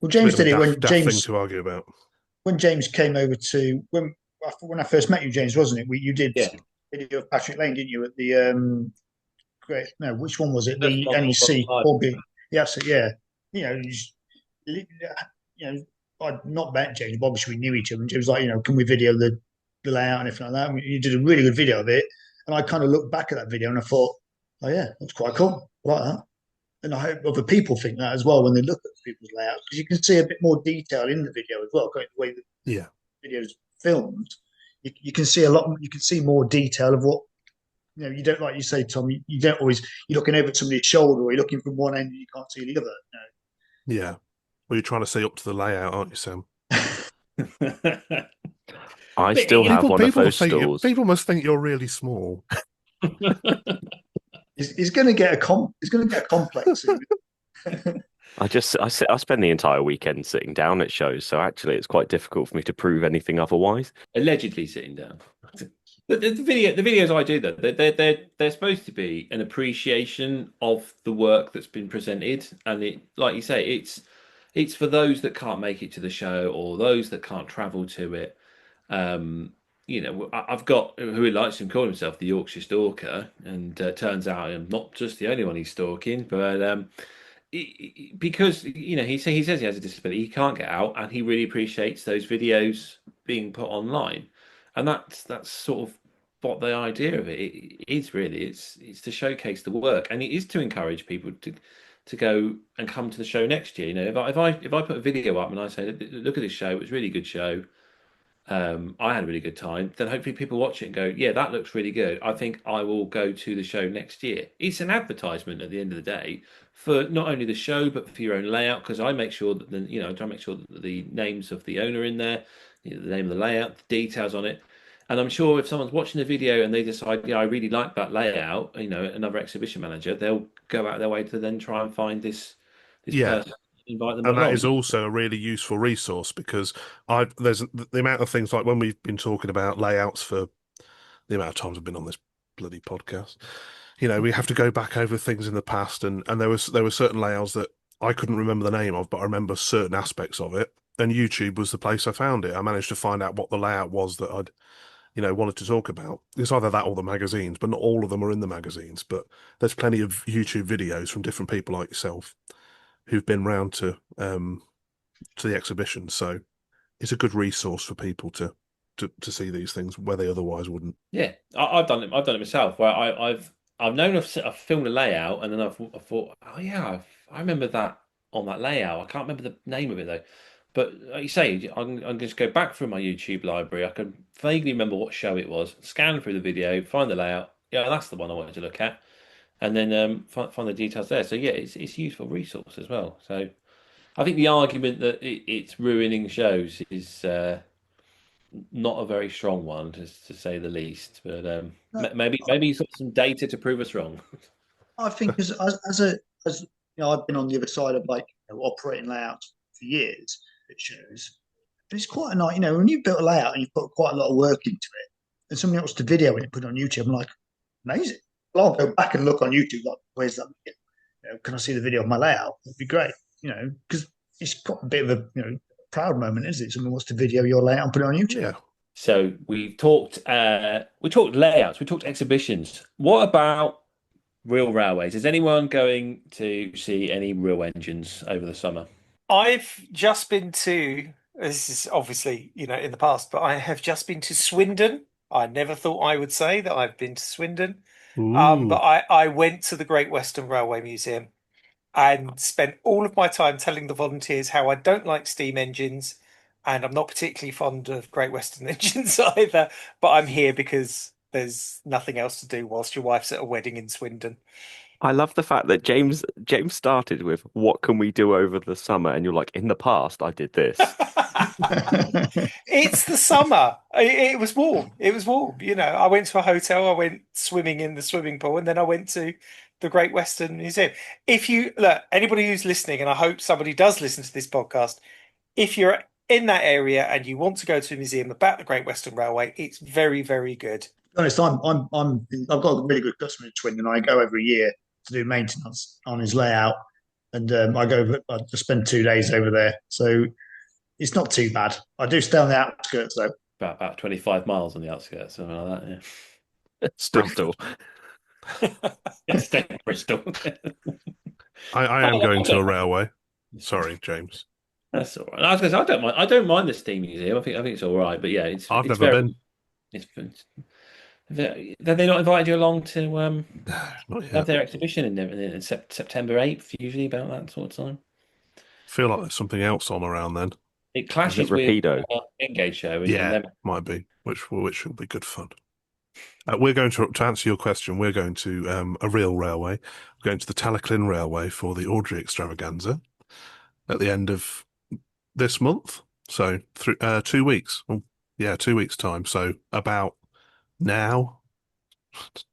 Speaker 6: Well,
Speaker 3: It's a
Speaker 6: James
Speaker 3: bit of
Speaker 6: did
Speaker 3: a
Speaker 6: it when
Speaker 3: daft thing
Speaker 6: James
Speaker 3: to argue about.
Speaker 6: when James came over to when I first met you, James, wasn't it? You did
Speaker 5: Yeah.
Speaker 6: video of Patrick Lane, didn't you? At the great no, which one was it?
Speaker 5: That's
Speaker 6: The
Speaker 5: Model
Speaker 6: NEC
Speaker 5: Live.
Speaker 6: or yeah, so yeah. I'd not met James, but obviously we knew each other, and James was like, can we video the layout and everything like that? And you did a really good video of it, and I kind of looked back at that video and I thought, oh yeah, that's quite cool, I like that. And I hope other people think that as well when they look at people's layouts, because you can see a bit more detail in the video as well, going the way the video's filmed. You can see a lot. You can see more detail of what you don't, like you say, Tom. You don't always, you're looking over at somebody's shoulder, or you're looking from one end and you can't see the other.
Speaker 3: Yeah. Well, you're trying to see up to the layout, aren't you, Sam?
Speaker 2: I still have one of those stools.
Speaker 3: People must think you're really small.
Speaker 6: He's going to get a complex.
Speaker 2: I spend the entire weekend sitting down at shows, so actually it's quite difficult for me to prove anything otherwise.
Speaker 5: Allegedly sitting down. The videos I do, though, they're supposed to be an appreciation of the work that's been presented, and it, like you say, it's for those that can't make it to the show or those that can't travel to it. I've got who likes to call himself the Yorkshire Stalker, and turns out I'm not just the only one he's stalking, but because he says he has a disability, he can't get out, and he really appreciates those videos being put online, and that's sort of what the idea of it is. Really, it's to showcase the work, and it is to encourage people to go and come to the show next year. If I put a video up and I say, look at this show, it was a really good show. I had a really good time. Then hopefully people watch it and go, yeah, that looks really good. I think I will go to the show next year. It's an advertisement at the end of the day for not only the show but for your own layout, because I make sure that try to make sure that the names of the owner in there, the name of the layout, the details on it. And I'm sure if someone's watching the video and they decide, yeah, I really like that layout, another exhibition manager, they'll go out their way to then try and find this person. Invite them
Speaker 3: and
Speaker 5: along.
Speaker 3: that is also a really useful resource, because there's the amount of things, like when we've been talking about layouts for the amount of times I've been on this bloody podcast, we have to go back over things in the past, and there were certain layouts that I couldn't remember the name of, but I remember certain aspects of it, and YouTube was the place I found it. I managed to find out what the layout was that I'd wanted to talk about. It's either that or the magazines, but not all of them are in the magazines. But there's plenty of YouTube videos from different people like yourself who've been round to the exhibition. So it's a good resource for people to see these things where they otherwise wouldn't.
Speaker 5: Yeah, I've done it. I've done it myself. Where I've known I've filmed a layout, and then I thought, oh yeah, I remember that on that layout. I can't remember the name of it though. But like you say, I'm just go back through my YouTube library. I can vaguely remember what show it was, scan through the video, find the layout. Yeah, that's the one I wanted to look at, and then find the details there. So yeah, it's a useful resource as well. So I think the argument that it's ruining shows is not a very strong one, to say the least. But maybe you've got some data to prove us wrong.
Speaker 6: I think as I've been on the other side of operating layouts for years. It shows, and it's quite a nice. When you built a layout and you put quite a lot of work into it, and somebody else to video it and put it on YouTube, I'm like, amazing. Well, I'll go back and look on YouTube. Like, where's that? Can I see the video of my layout? It'd be great. Because it's got a bit of a proud moment, isn't it? Someone wants to video your layout and put it on YouTube.
Speaker 3: Yeah.
Speaker 5: So we've talked. We talked layouts. We talked exhibitions. What about real railways? Is anyone going to see any real engines over the summer?
Speaker 7: I've just been to, this is obviously, in the past, but I have just been to Swindon. I never thought I would say that I've been to Swindon. But I went to the Great Western Railway Museum. and spent all of my time telling the volunteers how I don't like steam engines and I'm not particularly fond of Great Western engines either. But I'm here because there's nothing else to do whilst your wife's at a wedding in Swindon.
Speaker 2: I love the fact that James started with what can we do over the summer, and you're like, in the past I did this.
Speaker 7: It's the summer. It was warm. It was warm. I went to a hotel, I went swimming in the swimming pool, and then I went to the Great Western Museum. If you look, anybody who's listening, and I hope somebody does listen to this podcast, if you're in that area and you want to go to a museum about the Great Western Railway, it's very, very good.
Speaker 6: To be honest, I've got a really good customer in Swindon. I go every year to do maintenance on his layout, and I just spend 2 days over there, so it's not too bad. I do stay on the outskirts though.
Speaker 5: About 25 miles on the outskirts, something like that. Yeah.
Speaker 2: Bristol.
Speaker 5: Stay in Bristol.
Speaker 3: I am going to a railway. Sorry, James.
Speaker 5: That's all right. I was going to say, I don't mind. I don't mind the steam museum. I think it's all right. But yeah,
Speaker 3: I've
Speaker 5: it's
Speaker 3: never been.
Speaker 5: It's have they not invited you along to
Speaker 3: Not
Speaker 5: have
Speaker 3: yet.
Speaker 5: their exhibition in September 8th, usually about that sort of time?
Speaker 3: Feel like there's something else on around then.
Speaker 5: It clashes with
Speaker 2: Rapido?
Speaker 5: Engage show.
Speaker 3: Yeah,
Speaker 5: then
Speaker 3: might be, which will be good fun. We're going to answer your question. We're going to a real railway. We're going to the Tallaghclin Railway for the Audrey Extravaganza at the end of this month. So 2 weeks. Oh, yeah, 2 weeks time. So about now,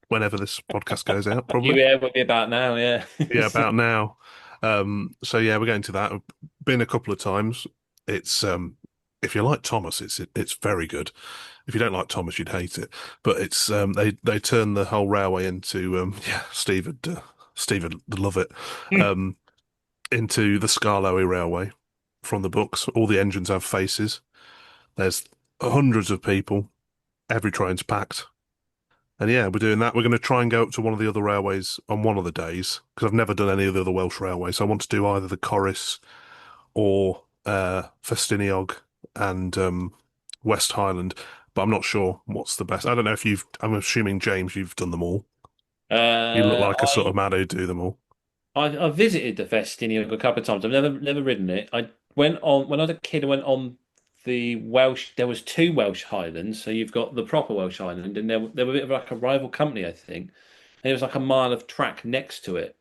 Speaker 3: whenever this podcast goes out, probably.
Speaker 5: Yeah, we'll be about now. Yeah,
Speaker 3: Yeah, about now. So yeah, we're going to that. I've been a couple of times. It's if you like Thomas, it's very good. If you don't like Thomas, you'd hate it. But it's they turn the whole railway into Steve would love it. Into the Skarloey Railway from the books. All the engines have faces. There's hundreds of people. Every train's packed. And yeah, we're doing that. We're going to try and go up to one of the other railways on one of the days because I've never done any of the other Welsh railways. So I want to do either the Corris or Festiniog and West Highland, but I'm not sure what's the best. I don't know if I'm assuming, James, you've done them all. You look like a sort of man who do them all.
Speaker 5: I visited the Festiniog a couple of times. I've never ridden it. I went on when I was a kid. I went on the Welsh. There was two Welsh Highlands. So you've got the proper Welsh Highland, and they were a bit of like a rival company, I think. And there was like a mile of track next to it.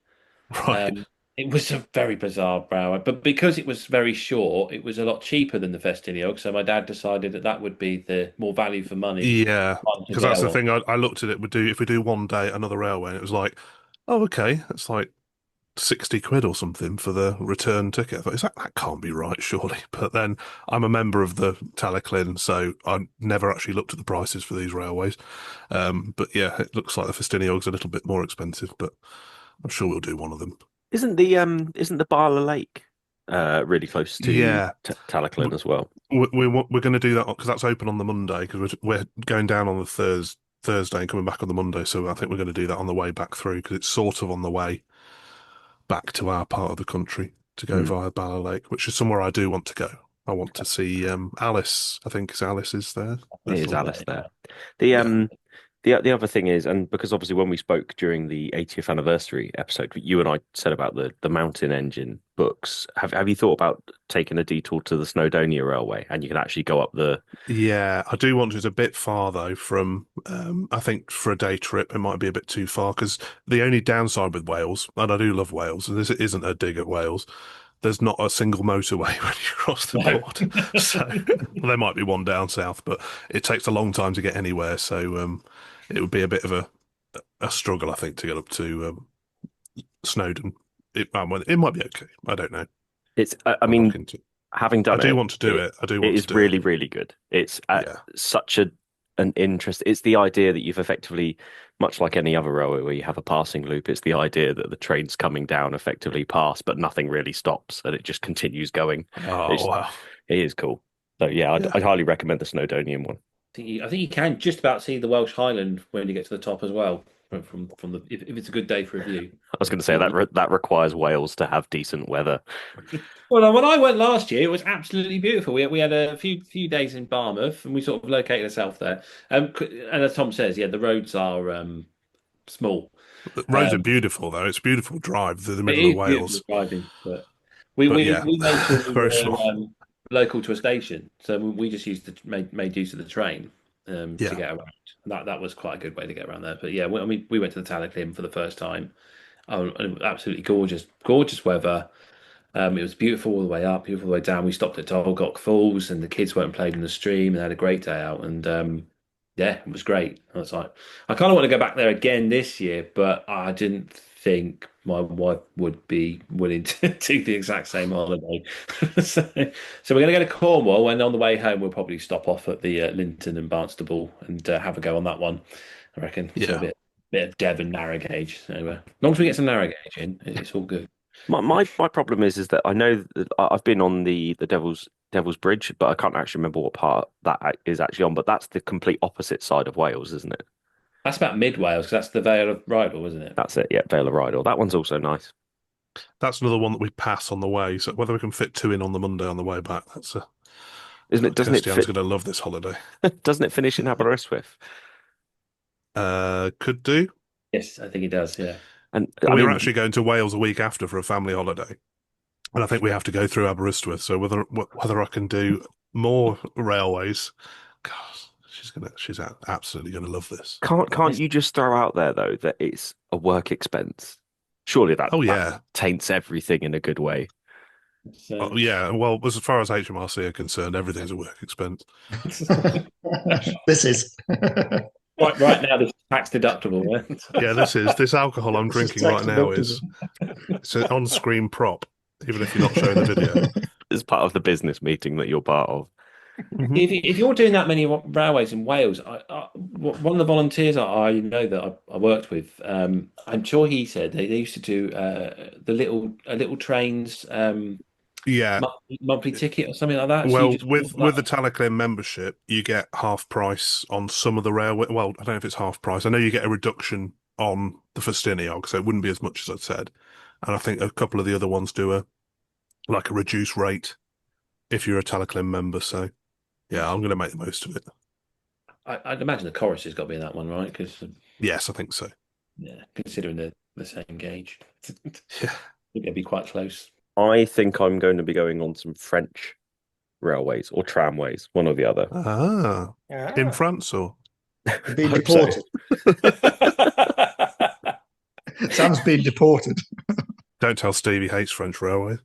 Speaker 3: Right.
Speaker 5: It was a very bizarre brow, but because it was very short, it was a lot cheaper than the Festiniog. So my dad decided that would be the more value for money.
Speaker 3: Yeah, because that's the thing. I looked at it. If we do one day at another railway, and it was like, oh, okay, it's like 60 quid or something for the return ticket. I thought, that can't be right, surely. But then I'm a member of the Tallaghclin, so I never actually looked at the prices for these railways. But yeah, it looks like the Festiniog's a little bit more expensive, but I'm sure we'll do one of them.
Speaker 2: Isn't the Barla Lake really close to Tallaghclin as well?
Speaker 3: We're going to do that because that's open on the Monday because we're going down on the Thursday and coming back on the Monday. So I think we're going to do that on the way back through because it's sort of on the way back to our part of the country to go via Barla Lake, which is somewhere I do want to go. I want to see Alice. I think Alice is there.
Speaker 2: It is Alice there. The other thing is, and because obviously when we spoke during the 80th anniversary episode, you and I said about the mountain engine books. Have you thought about taking a detour to the Snowdonia Railway, and you can actually go up the?
Speaker 3: Yeah, I do want to. It's a bit far though. From I think for a day trip, it might be a bit too far because the only downside with Wales, and I do love Wales, and this isn't a dig at Wales. There's not a single motorway when you cross the border. So there might be one down south, but it takes a long time to get anywhere. So it would be a bit of a struggle, I think, to get up to Snowdon. It might be okay. I don't know.
Speaker 2: It's. I mean, having done it,
Speaker 3: I do want to do it. I do.
Speaker 2: It is really, really good. It's such an interest. It's the idea that you've effectively, much like any other railway where you have a passing loop, it's the idea that the trains coming down effectively pass, but nothing really stops, and it just continues going.
Speaker 3: Oh, wow.
Speaker 2: It is cool. So yeah, I'd highly recommend the Snowdonian one.
Speaker 5: I think you can just about see the Welsh Highland when you get to the top as well. From the if it's a good day for a view.
Speaker 2: I was going to say that requires Wales to have decent weather.
Speaker 5: Well, when I went last year, it was absolutely beautiful. We had a few days in Barmouth, and we sort of located ourselves there. And as Tom says, the roads are small,
Speaker 3: The roads are beautiful, though. It's a beautiful drive through the
Speaker 5: It
Speaker 3: middle of
Speaker 5: is beautiful
Speaker 3: Wales.
Speaker 5: driving, but we
Speaker 3: But
Speaker 5: we,
Speaker 3: yeah,
Speaker 5: we made sure we
Speaker 3: very
Speaker 5: were
Speaker 3: small.
Speaker 5: local to a station, so we just used made use of the train to
Speaker 3: Yeah.
Speaker 5: get around. That was quite a good way to get around there. But yeah, we went to the Talaklim for the first time. Oh, and it was absolutely gorgeous weather. It was beautiful all the way up, beautiful all the way down. We stopped at Dolgok Falls, and the kids went and played in the stream and had a great day out. And yeah, it was great. I was like, I kind of want to go back there again this year, but I didn't think my wife would be willing to do the exact same holiday. So we're going to go to Cornwall, and on the way home, we'll probably stop off at the Linton and Barnstable and have a go on that one. I reckon. So a
Speaker 3: Yeah.
Speaker 5: bit of Devon narrow gauge. So, as long as we get some narrow gauge in, it's all good.
Speaker 2: My problem is that I know that I've been on the Devil's Bridge, but I can't actually remember what part that is actually on. But that's the complete opposite side of Wales, isn't it?
Speaker 5: That's about mid Wales, because that's the Vale of Rydal, isn't it?
Speaker 2: That's it. Yeah, Vale of Rydal. That one's also nice.
Speaker 3: That's another one that we pass on the way. So whether we can fit 2 in on the Monday on the way back, that's a.
Speaker 2: Isn't it? Doesn't it
Speaker 3: Christian's
Speaker 2: fit?
Speaker 3: going to love this holiday.
Speaker 2: Doesn't it finish in Aberystwyth?
Speaker 3: Could do.
Speaker 5: Yes, I think it does. Yeah.
Speaker 2: And
Speaker 3: We were actually going to Wales a week after for a family holiday, and I think we have to go through Aberystwyth. So whether I can do more railways, gosh, she's absolutely gonna love this.
Speaker 2: can't you just throw out there though that it's a work expense? Surely that taints everything in a good way.
Speaker 5: So,
Speaker 3: yeah. Well, as far as HMRC are concerned, everything's a work expense.
Speaker 6: This is.
Speaker 5: right now, this is tax deductible.
Speaker 3: Yeah, this alcohol I'm
Speaker 6: This is
Speaker 3: drinking right now
Speaker 6: tax-deductible.
Speaker 3: it's an on-screen prop, even if you're not showing the video.
Speaker 2: It's part of the business meeting that you're part of.
Speaker 5: If you're doing that many railways in Wales, one of the volunteers I know that I worked with, I'm sure he said they used to do the little trains.
Speaker 3: Yeah.
Speaker 5: Monthly ticket or something like that.
Speaker 3: Well,
Speaker 5: So
Speaker 3: with the Talaklim membership, you get half price on some of the railway. Well, I don't know if it's half price. I know you get a reduction on the Festiniog, so it wouldn't be as much as I'd said. And I think a couple of the other ones do a reduced rate if you're a Talaklim member. So yeah, I'm going to make the most of it.
Speaker 5: I'd imagine the chorus has got to be in that one, right? Because
Speaker 3: yes, I think so.
Speaker 5: Yeah, considering the same gauge,
Speaker 3: yeah,
Speaker 5: it'd be quite close.
Speaker 2: I think I'm going to be going on some French railways or tramways, one or the other.
Speaker 3: In France or
Speaker 6: being deported. Sam's been deported.
Speaker 3: Don't tell Steve he hates French railways.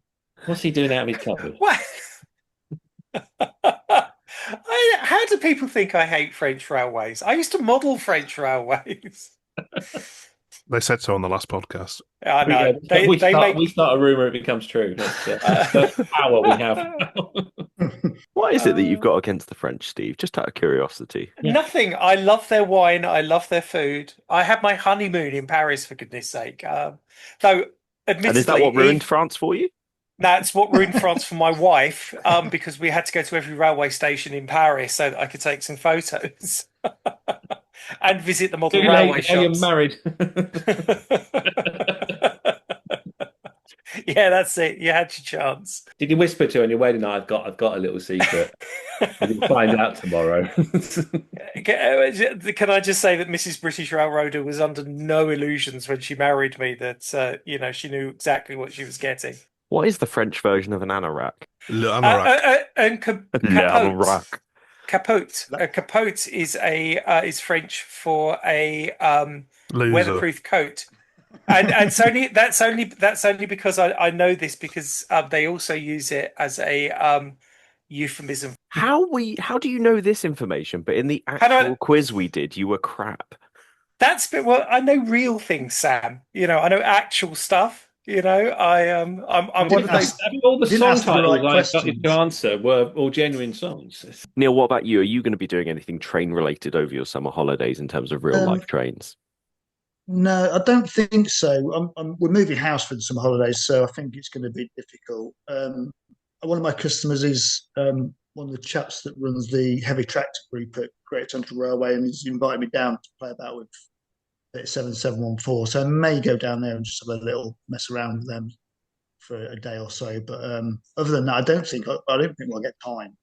Speaker 5: What's he doing out of his cupboard?
Speaker 7: What? How do people think I hate French railways? I used to model French railways.
Speaker 3: They said so on the last podcast.
Speaker 7: I know.
Speaker 5: We start a rumor, it becomes true. That's the power we have.
Speaker 2: What is it that you've got against the French, Steve? Just out of curiosity.
Speaker 7: Nothing. I love their wine. I love their food. I had my honeymoon in Paris, for goodness sake. Though, admittedly,
Speaker 2: and is that what ruined France for you?
Speaker 7: That's what ruined France for my wife, because we had to go to every railway station in Paris so that I could take some photos and visit the model railway shops.
Speaker 5: You're married.
Speaker 7: Yeah, that's it. You had your chance.
Speaker 5: Did you whisper to her on your wedding night, I've got a little secret? You'll find out tomorrow.
Speaker 7: Can I just say that Mrs. British Railroader was under no illusions when she married me that she knew exactly what she was getting.
Speaker 2: What is the French version of an anorak?
Speaker 7: And
Speaker 2: Anorak.
Speaker 7: Capote. Capote is French for a weatherproof coat. And that's only because I know this, because they also use it as a euphemism.
Speaker 2: How do you know this information? But in the actual quiz we did, you were crap.
Speaker 7: I know real things, Sam. I know actual stuff. I'm one of those.
Speaker 5: All the song titles I got you to answer were all genuine songs.
Speaker 2: Neil, what about you? Are you going to be doing anything train related over your summer holidays in terms of real life trains?
Speaker 6: No, I don't think so. We're moving house for some holidays, so I think it's going to be difficult. One of my customers is one of the chaps that runs the heavy tractor group at Great Central Railway, and he's invited me down to play about with 714. So I may go down there and just have a little mess around with them for a day or so. But other than that, I don't think we'll get time.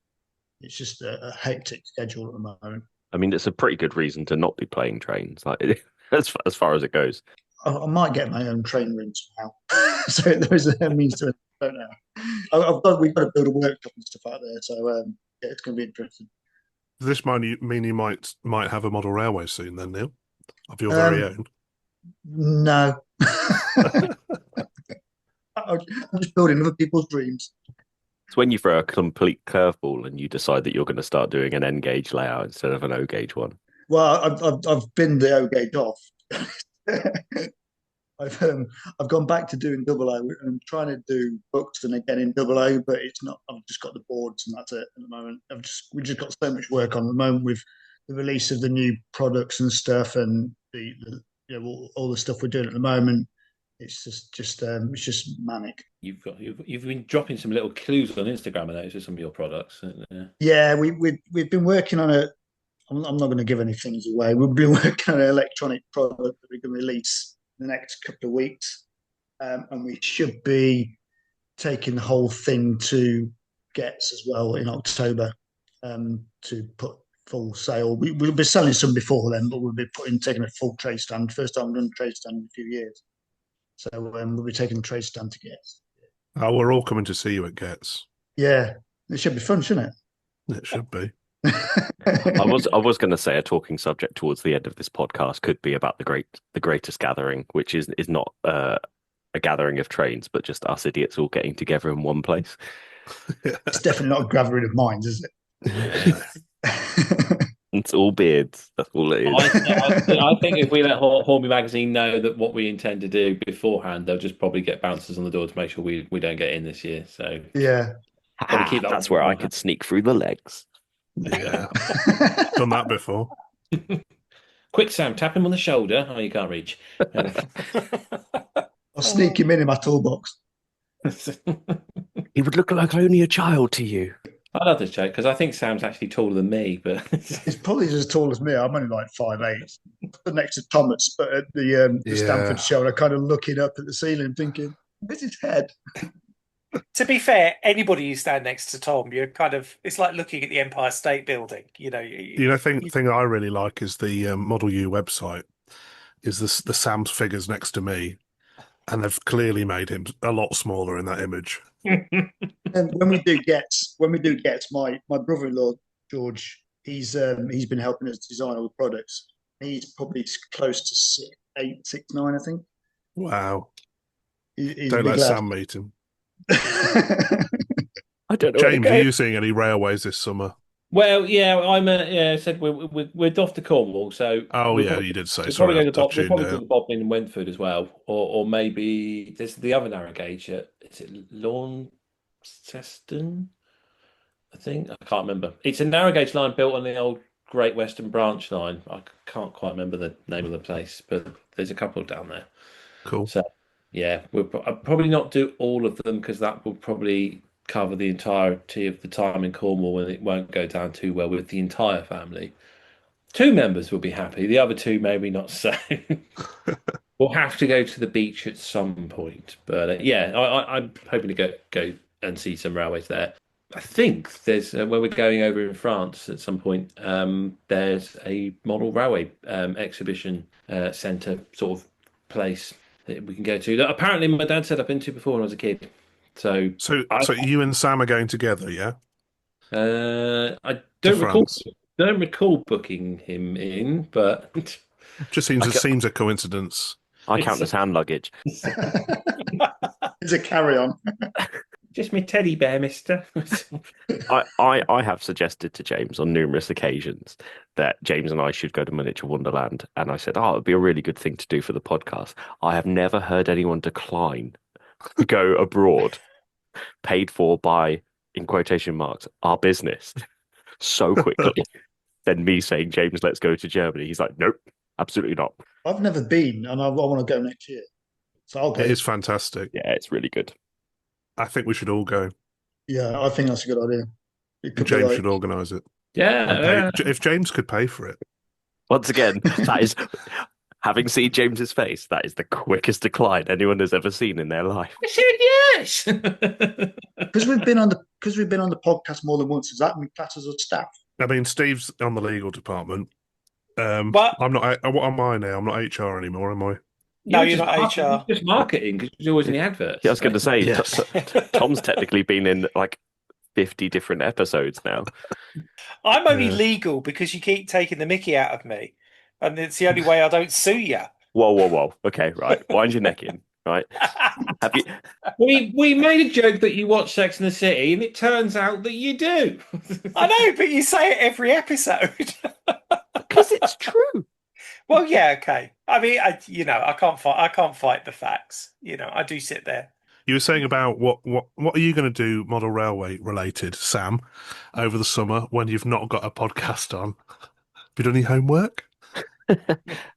Speaker 6: It's just a hectic schedule at the moment.
Speaker 2: I mean, it's a pretty good reason to not be playing trains, like as far as it goes.
Speaker 6: I might get my own training room somehow. So there is a means to it. I don't know. We've got to build a workshop and stuff out there. So yeah, it's going to be interesting.
Speaker 3: Does this mean you might have a model railway soon then, Neil? Of your very own?
Speaker 6: No. I'm just building other people's dreams.
Speaker 2: It's when you throw a complete curveball and you decide that you're going to start doing an N gauge layout instead of an O gauge one.
Speaker 6: Well, I've been the O gauge off. I've gone back to doing double O, and I'm trying to do Buxton again in double O, but it's not. I've just got the boards, and that's it at the moment. We've just got so much work on at the moment with the release of the new products and stuff, and the all the stuff we're doing at the moment. It's just manic.
Speaker 5: You've been dropping some little clues on Instagram, I noticed, with some of your products.
Speaker 6: Yeah, we've been working on it. I'm not going to give any things away. We've been working on an electronic product that we can release in the next couple of weeks, and we should be taking the whole thing to Gets as well in October to put full sale. We'll be selling some before then, but we'll be taking a full trade stand. First time we've done a trade stand in a few years. So we'll be taking the trade stand to Gets.
Speaker 3: Oh, we're all coming to see you at Gets.
Speaker 6: Yeah, it should be fun, shouldn't it?
Speaker 3: It should be.
Speaker 2: I was going to say a talking subject towards the end of this podcast could be about the greatest gathering, which is not a gathering of trains, but just us idiots all getting together in one place.
Speaker 6: It's definitely not a gathering of minds, is it?
Speaker 2: It's all beards. That's all it is.
Speaker 5: I think if we let Hornby Magazine know that what we intend to do beforehand, they'll just probably get bouncers on the door to make sure we don't get in this year. So
Speaker 6: yeah,
Speaker 2: that's where I could sneak through the legs.
Speaker 3: Yeah, done that before.
Speaker 5: Quick, Sam, tap him on the shoulder. Oh, you can't reach.
Speaker 6: I'll sneak him in my toolbox.
Speaker 2: He would look like only a child to you.
Speaker 5: I love this joke because I think Sam's actually taller than me, but
Speaker 6: he's probably as tall as me. I'm only like 5'8". Next to Thomas, but at the Stanford show, and I kind of looking up at the ceiling, thinking, "Where's his head?"
Speaker 7: To be fair, anybody you stand next to Tom, you're it's like looking at the Empire State Building.
Speaker 3: Thing I really like is the Model U website. Is the Sam's figures next to me, and they've clearly made him a lot smaller in that image.
Speaker 6: And when we do Gets, my brother-in-law George, he's been helping us design all the products. He's probably close to 6'8", 6'9", I think.
Speaker 3: Wow!
Speaker 6: He's
Speaker 3: Don't let
Speaker 6: lad.
Speaker 3: Sam meet him.
Speaker 2: I don't know.
Speaker 3: James, are you seeing any railways this summer?
Speaker 5: Well, yeah, I said we're off to Cornwall, so
Speaker 3: you did say.
Speaker 5: We'll
Speaker 3: Sorry,
Speaker 5: probably go to the Bodmin and Wentford as well, or maybe there's the other narrow gauge. Is it Launceston? I think I can't remember. It's a narrow gauge line built on the old Great Western Branch line. I can't quite remember the name of the place, but there's a couple down there.
Speaker 3: Cool.
Speaker 5: So yeah, I'll probably not do all of them because that will probably cover the entirety of the time in Cornwall, and it won't go down too well with the entire family. 2 members will be happy. The other 2 maybe not so. We'll have to go to the beach at some point. But I'm hoping to go and see some railways there. I think there's when we're going over in France at some point. There's a model railway exhibition centre sort of place that we can go to. That apparently my dad said I've been to before when I was a kid. So
Speaker 3: you and Sam are going together, yeah?
Speaker 5: I don't recall booking him in, but
Speaker 3: just seems a coincidence.
Speaker 2: I count as hand luggage.
Speaker 6: It's a carry-on.
Speaker 5: Just my teddy bear, mister.
Speaker 2: I have suggested to James on numerous occasions that James and I should go to Miniature Wonderland. And I said, it would be a really good thing to do for the podcast. I have never heard anyone decline to go abroad, paid for by, in quotation marks, our business so quickly. Than me saying, James, let's go to Germany. He's like, nope, absolutely not.
Speaker 6: I've never been, and I want to go next year. So I'll go.
Speaker 3: It is fantastic.
Speaker 2: Yeah, it's really good.
Speaker 3: I think we should all go.
Speaker 6: Yeah, I think that's a good idea.
Speaker 3: James should organise it.
Speaker 5: Yeah.
Speaker 3: If James could pay for it.
Speaker 2: Once again, that is, having seen James's face, that is the quickest decline anyone has ever seen in their life.
Speaker 5: I said yes.
Speaker 6: Because we've been on the podcast more than once. Does that mean classes of staff?
Speaker 3: I mean, Steve's on the legal department.
Speaker 7: But
Speaker 3: I'm not. What am I now? I'm not HR anymore, am I?
Speaker 7: No,
Speaker 5: were
Speaker 7: you're
Speaker 5: just
Speaker 7: not
Speaker 5: marketing,
Speaker 7: HR.
Speaker 5: Just marketing because you're always in the adverts.
Speaker 2: Yeah, I was going to say,
Speaker 3: Yes.
Speaker 2: Tom's technically been in like 50 different episodes now.
Speaker 7: I'm only
Speaker 3: Yeah.
Speaker 7: legal because you keep taking the mickey out of me. And it's the only way I don't sue you.
Speaker 2: Whoa. Okay, right. Wind your neck in, right? Have you?
Speaker 5: We made a joke that you watch Sex and the City, and it turns out that you do.
Speaker 7: I know, but you say it every episode.
Speaker 2: Because it's true.
Speaker 7: Well, yeah, okay. I mean, I can't fight. I can't fight the facts. I do sit there.
Speaker 3: You were saying about what are you going to do model railway related, Sam, over the summer when you've not got a podcast on? Have you done any homework?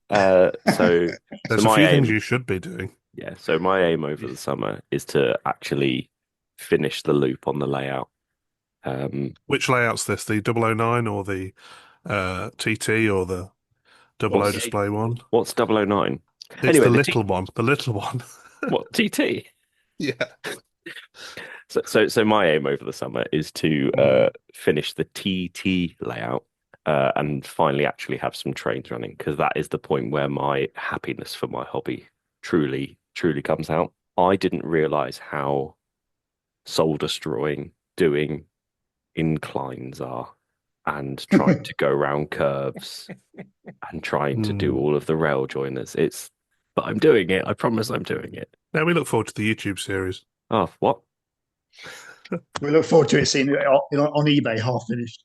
Speaker 2: So
Speaker 3: There's a
Speaker 2: my
Speaker 3: few
Speaker 2: aim,
Speaker 3: things you should be doing.
Speaker 2: yeah. So my aim over the summer is to actually finish the loop on the layout.
Speaker 3: Which layout's this? The 009 or the TT or the 00
Speaker 5: What's-
Speaker 3: display one?
Speaker 2: What's 009?
Speaker 3: It's
Speaker 2: Anyway,
Speaker 3: the
Speaker 2: the
Speaker 3: little one. The little one.
Speaker 2: What TT?
Speaker 3: Yeah.
Speaker 2: So my aim over the summer is to finish the TT layout and finally actually have some trains running, because that is the point where my happiness for my hobby truly comes out. I didn't realize how soul destroying doing inclines are and trying to go around curves and trying to do all of the rail joiners. But I'm doing it. I promise I'm doing it.
Speaker 3: Now we look forward to the YouTube series.
Speaker 2: Oh, what?
Speaker 6: We look forward to it seeing it on eBay half finished.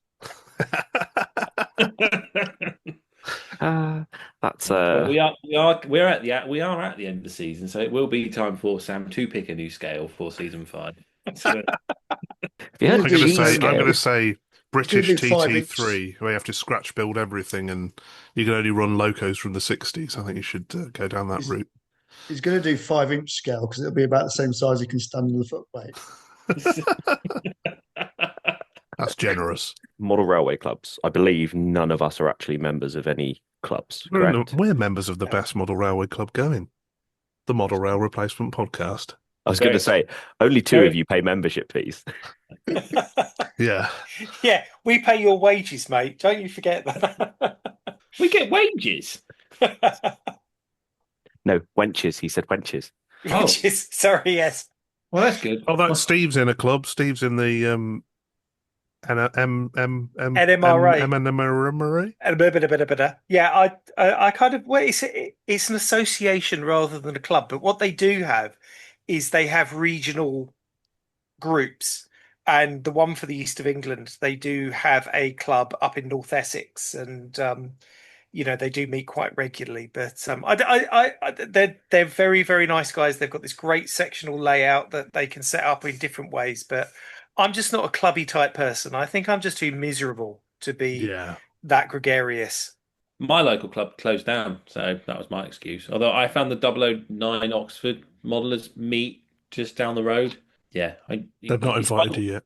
Speaker 2: That's
Speaker 5: Well, we are at the end of the season, so it will be time for Sam to pick a new scale for season 5. So,
Speaker 2: Have you heard
Speaker 3: I'm
Speaker 2: of
Speaker 3: going to
Speaker 2: G
Speaker 3: say
Speaker 2: scale?
Speaker 3: British
Speaker 6: do 5-inch.
Speaker 3: TT3, where you have to scratch build everything, and you can only run locos from the 60s. I think you should go down that route.
Speaker 6: He's going to do 5-inch scale because it'll be about the same size he can stand on the footplate.
Speaker 3: That's generous.
Speaker 2: Model railway clubs. I believe none of us are actually members of any clubs, correct?
Speaker 3: We're members of the best model railway club going, the Model Rail Replacement Podcast.
Speaker 2: I was going to say, only two of you pay membership fees.
Speaker 3: Yeah.
Speaker 7: Yeah, we pay your wages, mate. Don't you forget that.
Speaker 5: we get wages.
Speaker 2: No, wenches. He said wenches.
Speaker 7: Wages. Sorry, yes.
Speaker 5: Well, that's good.
Speaker 3: Although Steve's in a club. Steve's in the
Speaker 7: NMRA. Yeah, I kind of it's an association rather than a club. But what they do have is they have regional groups, and the one for the east of England, they do have a club up in North Essex, and they do meet quite regularly. But they're very, very nice guys. They've got this great sectional layout that they can set up in different ways. But I'm just not a clubby type person. I think I'm just too miserable to be that gregarious.
Speaker 5: My local club closed down, so that was my excuse. Although I found the 009 Oxford modelers meet just down the road. Yeah.
Speaker 3: They've not invited you yet.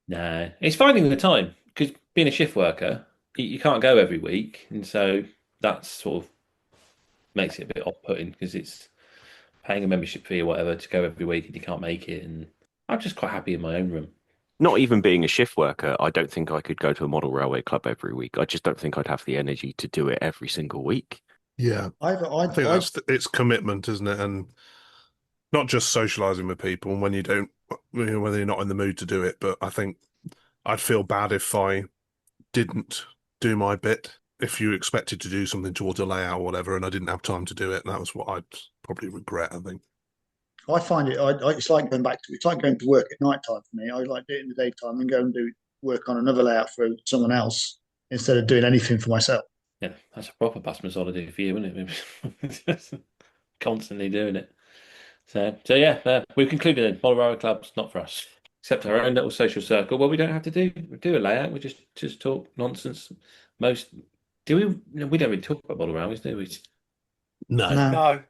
Speaker 5: No. It's finding the time, because being a shift worker, you can't go every week. And so that sort of makes it a bit off-putting, because it's paying a membership fee or whatever to go every week and you can't make it. And I'm just quite happy in my own room.
Speaker 2: Not even being a shift worker, I don't think I could go to a model railway club every week. I just don't think I'd have the energy to do it every single week.
Speaker 3: Yeah. I think it's commitment, isn't it? And not just socialising with people when you don't, whether you're not in the mood to do it. But I think I'd feel bad if I didn't do my bit. If you expected to do something towards a layout or whatever, and I didn't have time to do it, that was what I'd probably regret, I think.
Speaker 6: I find it's like going back to it's like going to work at night time for me. I like doing it in the daytime and go and do work on another layout for someone else instead of doing anything for myself.
Speaker 5: Yeah, that's a proper busman's holiday for you, isn't it? Constantly doing it. So yeah, we've concluded then. Model railway clubs, not for us. Except our own little social circle. Well, we don't have to do a layout. We just talk nonsense. We don't really talk about model railways, do we?
Speaker 3: No.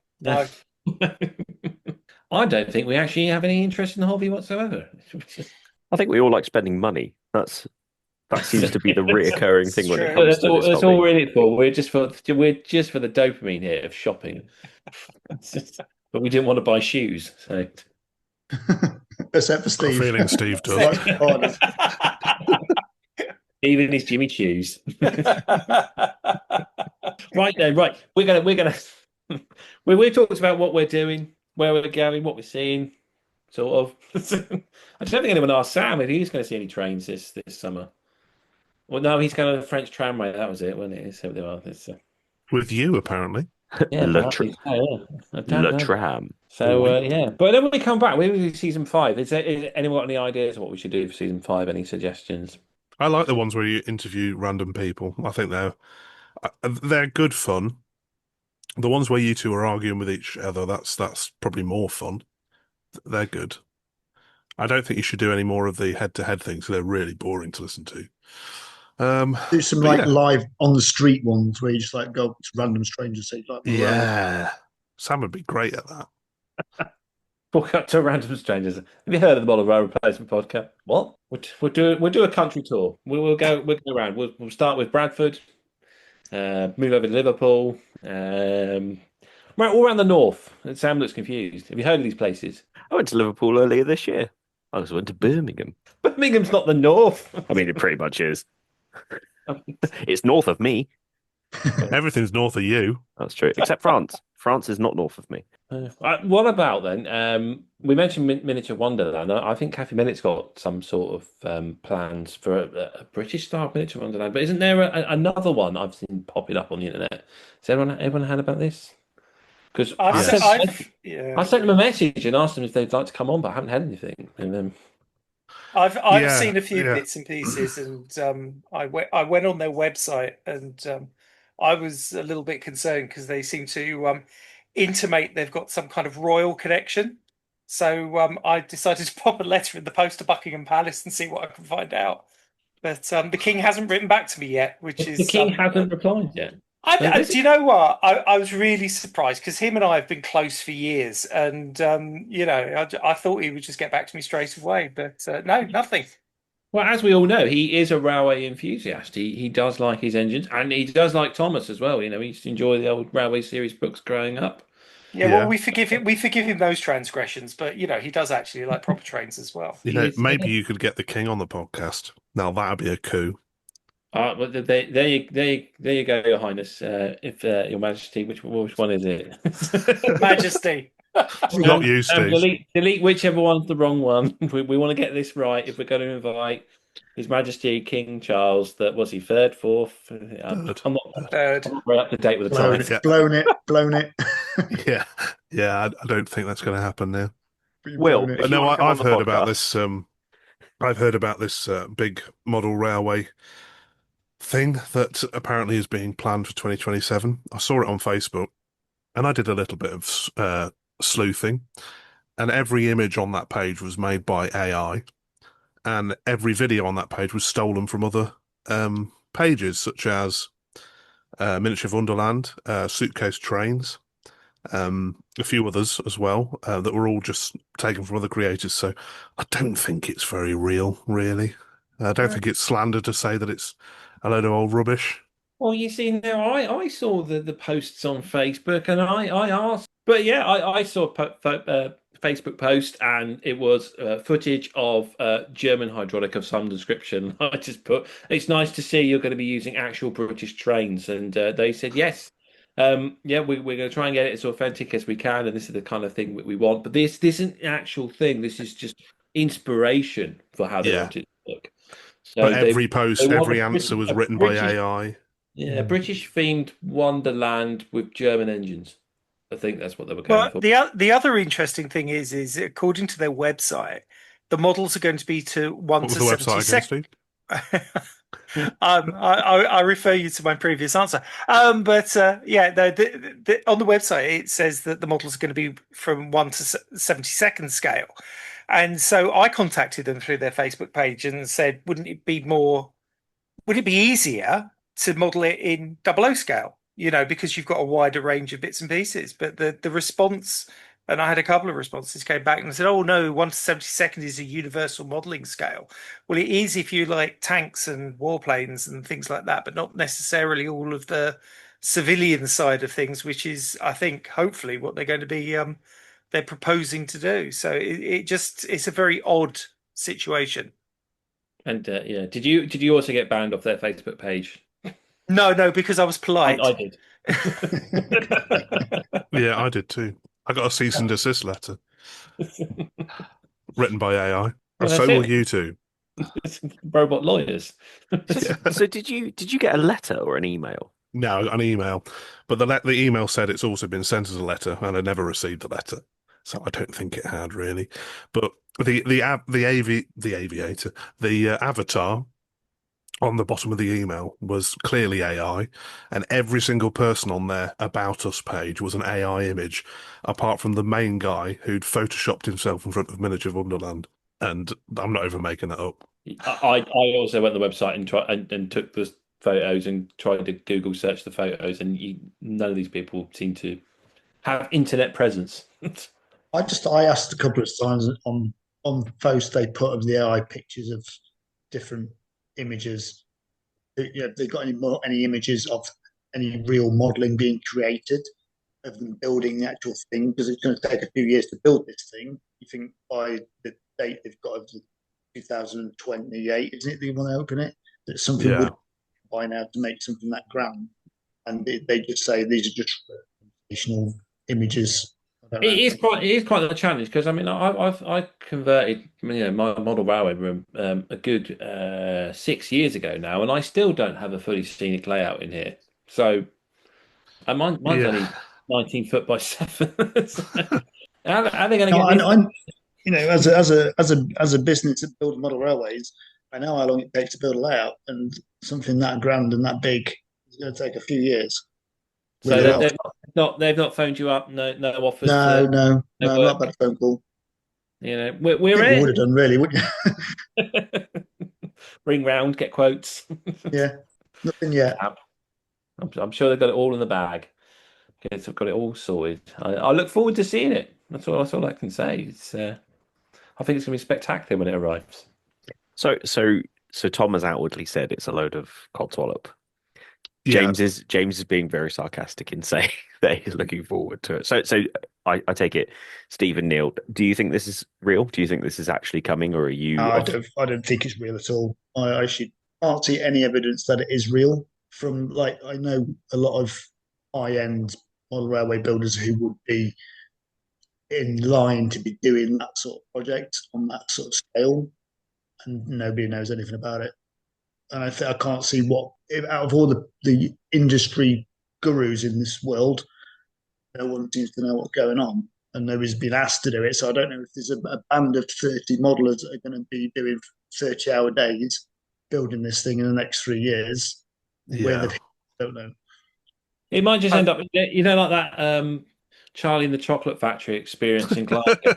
Speaker 5: I don't think we actually have any interest in the hobby whatsoever.
Speaker 2: I think we all like spending money. That seems to be the reoccurring thing when it comes to this
Speaker 5: That's
Speaker 2: hobby.
Speaker 5: all we're in it for. We're just for the dopamine hit of shopping. But we didn't want to buy shoes, so
Speaker 6: Except for Steve.
Speaker 3: Got a feeling Steve does.
Speaker 5: even his Jimmy Choos. Right then, right. We're gonna We talked about what we're doing, where we're going, what we're seeing, sort of. I don't think anyone asked Sam if he's going to see any trains this summer. Well, no, he's going to the French tramway. That was it, wasn't it? So, well,
Speaker 3: With you, apparently.
Speaker 5: yeah,
Speaker 2: Le, tra-
Speaker 5: apparently so, yeah. I don't
Speaker 2: Le
Speaker 5: know.
Speaker 2: Tram.
Speaker 5: So
Speaker 2: Oui.
Speaker 5: yeah, but then when we come back, we will do season 5. Is anyone got any ideas of what we should do for season 5? Any suggestions?
Speaker 3: I like the ones where you interview random people. I think they're good fun. The ones where you two are arguing with each other, that's probably more fun. They're good. I don't think you should do any more of the head-to-head things. They're really boring to listen to.
Speaker 6: Do some
Speaker 3: But
Speaker 6: like
Speaker 3: yeah,
Speaker 6: live on the street ones where you just like go to random strangers, say like morale.
Speaker 3: yeah. Sam would be great at that.
Speaker 5: Walk up to random strangers. Have you heard of the Model Rail Replacement podcast? What? We'll do a country tour. We'll go around. We'll start with Bradford, move over to Liverpool, right all around the north. And Sam looks confused. Have you heard of these places?
Speaker 2: I went to Liverpool earlier this year. I also went to Birmingham.
Speaker 5: Birmingham's not the north.
Speaker 2: I mean, it pretty much is. It's north of me.
Speaker 3: Everything's north of you.
Speaker 2: That's true. Except France. France is not north of me.
Speaker 5: What about then? We mentioned Miniature Wonderland. I think Kathy Bennett's got some sort of plans for a British style Miniature Wonderland, but isn't there another one I've seen popping up on the internet? Has everyone heard about this? Because I sent them a message and asked them if they'd like to come on, but I haven't had anything. And
Speaker 7: I've seen a few bits and pieces, and I went on their website, and I was a little bit concerned because they seem to intimate they've got some kind of royal connection. So I decided to pop a letter in the post to Buckingham Palace and see what I can find out. But the king hasn't written back to me yet, which is
Speaker 5: the king hasn't replied yet.
Speaker 7: Do you know what? I was really surprised because him and I have been close for years, and I thought he would just get back to me straight away, but no, nothing.
Speaker 5: Well, as we all know, he is a railway enthusiast. He does like his engines, and he does like Thomas as well. He used to enjoy the old Railway series books growing up.
Speaker 7: Yeah, well, we forgive him. We forgive him those transgressions, but he does actually like proper trains as well.
Speaker 3: Maybe you could get the king on the podcast. Now that'd be a coup.
Speaker 5: Well, there you go, Your Highness. If Your Majesty, which one is it?
Speaker 7: Majesty.
Speaker 3: Not you, Steve.
Speaker 5: Delete whichever one's the wrong one. We want to get this right. If we're going to invite His Majesty King Charles, that was he third, fourth?
Speaker 7: Third.
Speaker 5: I'm not very up to date with the time.
Speaker 6: Blown it.
Speaker 3: yeah. I don't think that's going to happen now.
Speaker 2: Will,
Speaker 3: No, I've heard about this. I've heard about this big model railway thing that apparently is being planned for 2027. I saw it on Facebook, and I did a little bit of sleuthing, and every image on that page was made by AI, and every video on that page was stolen from other pages, such as Miniature Wonderland, Suitcase Trains, a few others as well, that were all just taken from other creators. So I don't think it's very real, really. I don't think it's slander to say that it's a load of old rubbish.
Speaker 5: Well, you see, now I saw the posts on Facebook, and I asked, but yeah, I saw a Facebook post, and it was footage of German hydraulic of some description. I just put, it's nice to see you're going to be using actual British trains, and they said yes. Yeah, we're going to try and get it as authentic as we can, and this is the kind of thing that we want. But this isn't an actual thing. This is just inspiration for how they want it to look. So
Speaker 3: but every every answer was written by AI.
Speaker 5: Yeah, British themed Wonderland with German engines. I think that's what they were going for.
Speaker 7: The other interesting thing is according to their website, the models are going to be to 1 to 72. I refer you to my previous answer. On the website it says that the models are going to be from 1 to 72nd scale, and so I contacted them through their Facebook page and said, would it be easier to model it in 00 scale? Because you've got a wider range of bits and pieces. But the response, and I had a couple of responses, came back and said, oh no, 1 to 72nd is a universal modeling scale. Well, it is if you like tanks and warplanes and things like that, but not necessarily all of the civilian side of things, which is, I think, hopefully what they're going to be they're proposing to do. So it's a very odd situation.
Speaker 5: And did you also get banned off their Facebook page?
Speaker 7: No, because I was polite.
Speaker 5: I did.
Speaker 3: Yeah, I did too. I got a cease and desist letter written by AI.
Speaker 5: Well,
Speaker 3: And
Speaker 5: that's
Speaker 3: so will
Speaker 5: it.
Speaker 3: you too.
Speaker 5: Robot lawyers.
Speaker 2: So, so did you get a letter or an email?
Speaker 3: No, an email. But the email said it's also been sent as a letter, and I never received the letter. So I don't think it had really. But the aviator, the avatar on the bottom of the email was clearly AI, and every single person on their About Us page was an AI image, apart from the main guy who'd photoshopped himself in front of miniature Wonderland. And I'm not even making that up.
Speaker 5: I also went to the website and and took the photos and tried to Google search the photos, and none of these people seem to have internet presence.
Speaker 6: I asked a couple of times on posts they put of the AI pictures of different images. They got any images of any real modelling being created of them building the actual thing, because it's going to take a few years to build this thing. You think by the date they've got of 2028, isn't it? They want to open it, that something
Speaker 3: Yeah.
Speaker 6: would by now to make something that grand, and they just say these are just additional images. I don't know.
Speaker 5: It is quite a challenge because I mean I converted my model railway room a good 6 years ago now, and I still don't have a fully scenic layout in here. So mine's
Speaker 3: Yeah.
Speaker 5: only 19 foot by 7. So, how are they going to
Speaker 6: No,
Speaker 5: get this?
Speaker 6: I'm as a business that builds model railways, I know how long it takes to build a layout, and something that grand and that big is going to take a few years.
Speaker 5: So
Speaker 6: Really well.
Speaker 5: they've not phoned you up. No offers
Speaker 6: No,
Speaker 5: to
Speaker 6: no,
Speaker 5: no
Speaker 6: no, not
Speaker 5: work.
Speaker 6: about a phone call.
Speaker 5: We're
Speaker 6: People would
Speaker 5: in.
Speaker 6: have done, really, wouldn't
Speaker 5: Ring round, get quotes.
Speaker 6: you? Yeah, nothing yet.
Speaker 5: I'm sure they've got it all in the bag. Okay, so I've got it all sorted. I look forward to seeing it. That's all I can say. I think it's going to be spectacular when it arrives.
Speaker 2: So Tom has outwardly said it's a load of codswallop.
Speaker 3: Yeah.
Speaker 2: James is being very sarcastic in saying that he's looking forward to it. So I take it, Steve and Neil, do you think this is real? Do you think this is actually coming, or are you?
Speaker 6: No, I don't think it's real at all. I actually can't see any evidence that it is real. From like, I know a lot of high end model railway builders who would be in line to be doing that sort of project on that sort of scale, and nobody knows anything about it. And I can't see what, out of all the industry gurus in this world, no one seems to know what's going on, and nobody's been asked to do it. So I don't know if there's a band of 30 modelers that are going to be doing 30-hour days building this thing in the next 3 years. Where
Speaker 3: Yeah.
Speaker 6: they don't know.
Speaker 5: It might just end up, like that Charlie in the Chocolate Factory experience in Glasgow.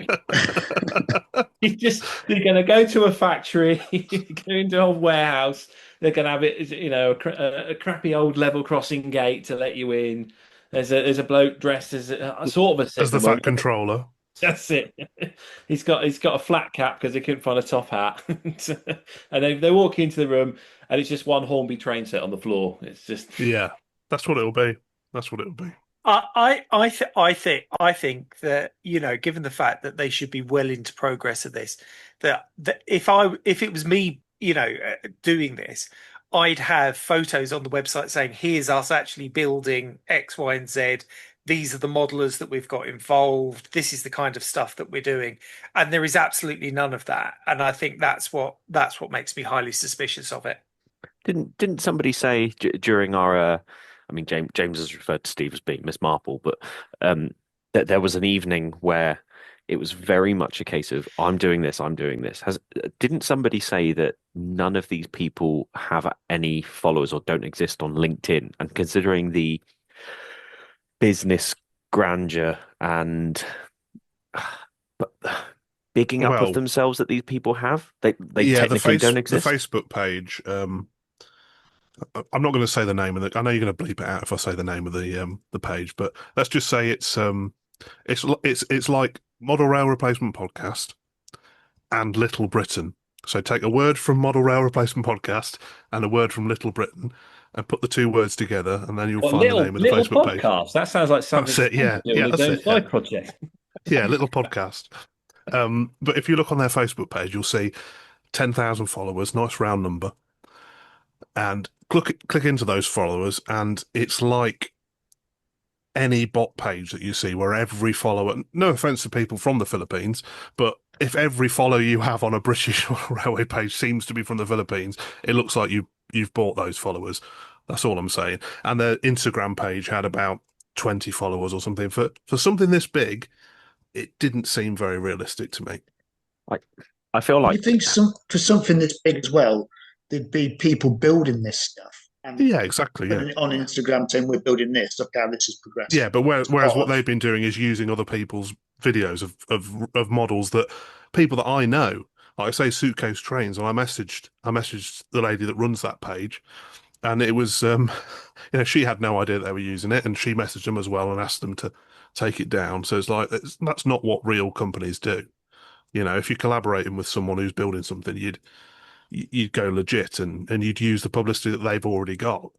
Speaker 5: You're going to go to a factory, go into an old warehouse. They're going to have it, a crappy old level crossing gate to let you in. There's a bloke dressed as a sort of a
Speaker 3: As the
Speaker 5: signalman.
Speaker 3: fat controller.
Speaker 5: That's it. He's got a flat cap because he couldn't find a top hat, and they walk into the room and it's just one Hornby train set on the floor. It's just
Speaker 3: Yeah. That's what it'll be. That's what it'll be.
Speaker 7: I think that, given the fact that they should be well into progress of this, that if it was me, doing this, I'd have photos on the website saying, "Here's us actually building X, Y, and Z. These are the modelers that we've got involved. This is the kind of stuff that we're doing." And there is absolutely none of that. And I think that's what makes me highly suspicious of it.
Speaker 2: Didn't somebody say during our? I mean, James has referred to Steve as being Miss Marple, but that there was an evening where it was very much a case of I'm doing this, I'm doing this. Didn't somebody say that none of these people have any followers or don't exist on LinkedIn? And considering the business grandeur and but bigging up
Speaker 3: Well,
Speaker 2: of themselves that these people have, they
Speaker 3: yeah,
Speaker 2: technically don't
Speaker 3: the
Speaker 2: exist.
Speaker 3: Facebook page. I'm not going to say the name of it. I know you're going to bleep it out if I say the name of the page, but let's just say it's like Model Rail Replacement Podcast and Little Britain. So take a word from Model Rail Replacement Podcast and a word from Little Britain and put the two words together, and then you'll find the name of the
Speaker 5: little
Speaker 3: Facebook page.
Speaker 5: podcast. That sounds like something
Speaker 3: That's it. Yeah,
Speaker 5: to do on his
Speaker 3: that's
Speaker 5: own
Speaker 3: it.
Speaker 5: side project.
Speaker 3: Yeah, Little Podcast. But if you look on their Facebook page, you'll see 10,000 followers, nice round number. And click into those followers, and it's like any bot page that you see where every follower, no offense to people from the Philippines, but if every follow you have on a British railway page seems to be from the Philippines, it looks like you've bought those followers. That's all I'm saying. And their Instagram page had about 20 followers or something. For something this big, it didn't seem very realistic to me.
Speaker 2: I feel
Speaker 6: You
Speaker 2: like
Speaker 6: think for something this big as well, there'd be people building this stuff and
Speaker 3: Yeah, exactly. Yeah.
Speaker 6: putting it on Instagram saying we're building this. Look how this has progressed.
Speaker 3: Yeah, but whereas what
Speaker 6: Part
Speaker 3: they've
Speaker 6: of-
Speaker 3: been doing is using other people's videos of models that people that I know, like I say, suitcase trains, and I messaged the lady that runs that page, and it was she had no idea they were using it, and she messaged them as well and asked them to take it down. So it's like that's not what real companies do. If you're collaborating with someone who's building something, you'd go legit and you'd use the publicity that they've already got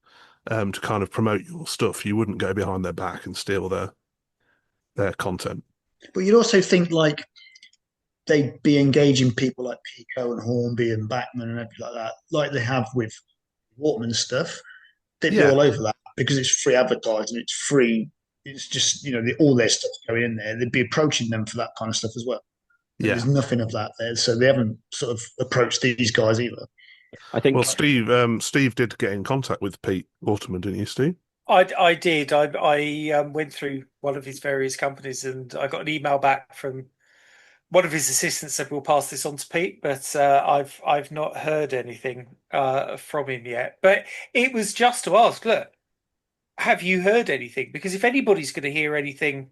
Speaker 3: to kind of promote your stuff. You wouldn't go behind their back and steal their content.
Speaker 6: But you'd also think like they'd be engaging people like Pico and Hornby and Backman and everything like that, like they have with Waterman stuff. They'd be
Speaker 3: Yeah,
Speaker 6: all over that because it's free advertising, it's free. It's just all their stuff going in there. They'd be approaching them for that kind of stuff as well. And
Speaker 3: yeah.
Speaker 6: there's nothing of that there, so they haven't sort of approached these guys either.
Speaker 2: I think
Speaker 3: Well, Steve did get in contact with Pete Waterman, didn't you, Steve?
Speaker 7: I did. I went through one of his various companies, and I got an email back from one of his assistants said we'll pass this on to Pete, but I've not heard anything from him yet. But it was just to ask, look, have you heard anything? Because if anybody's going to hear anything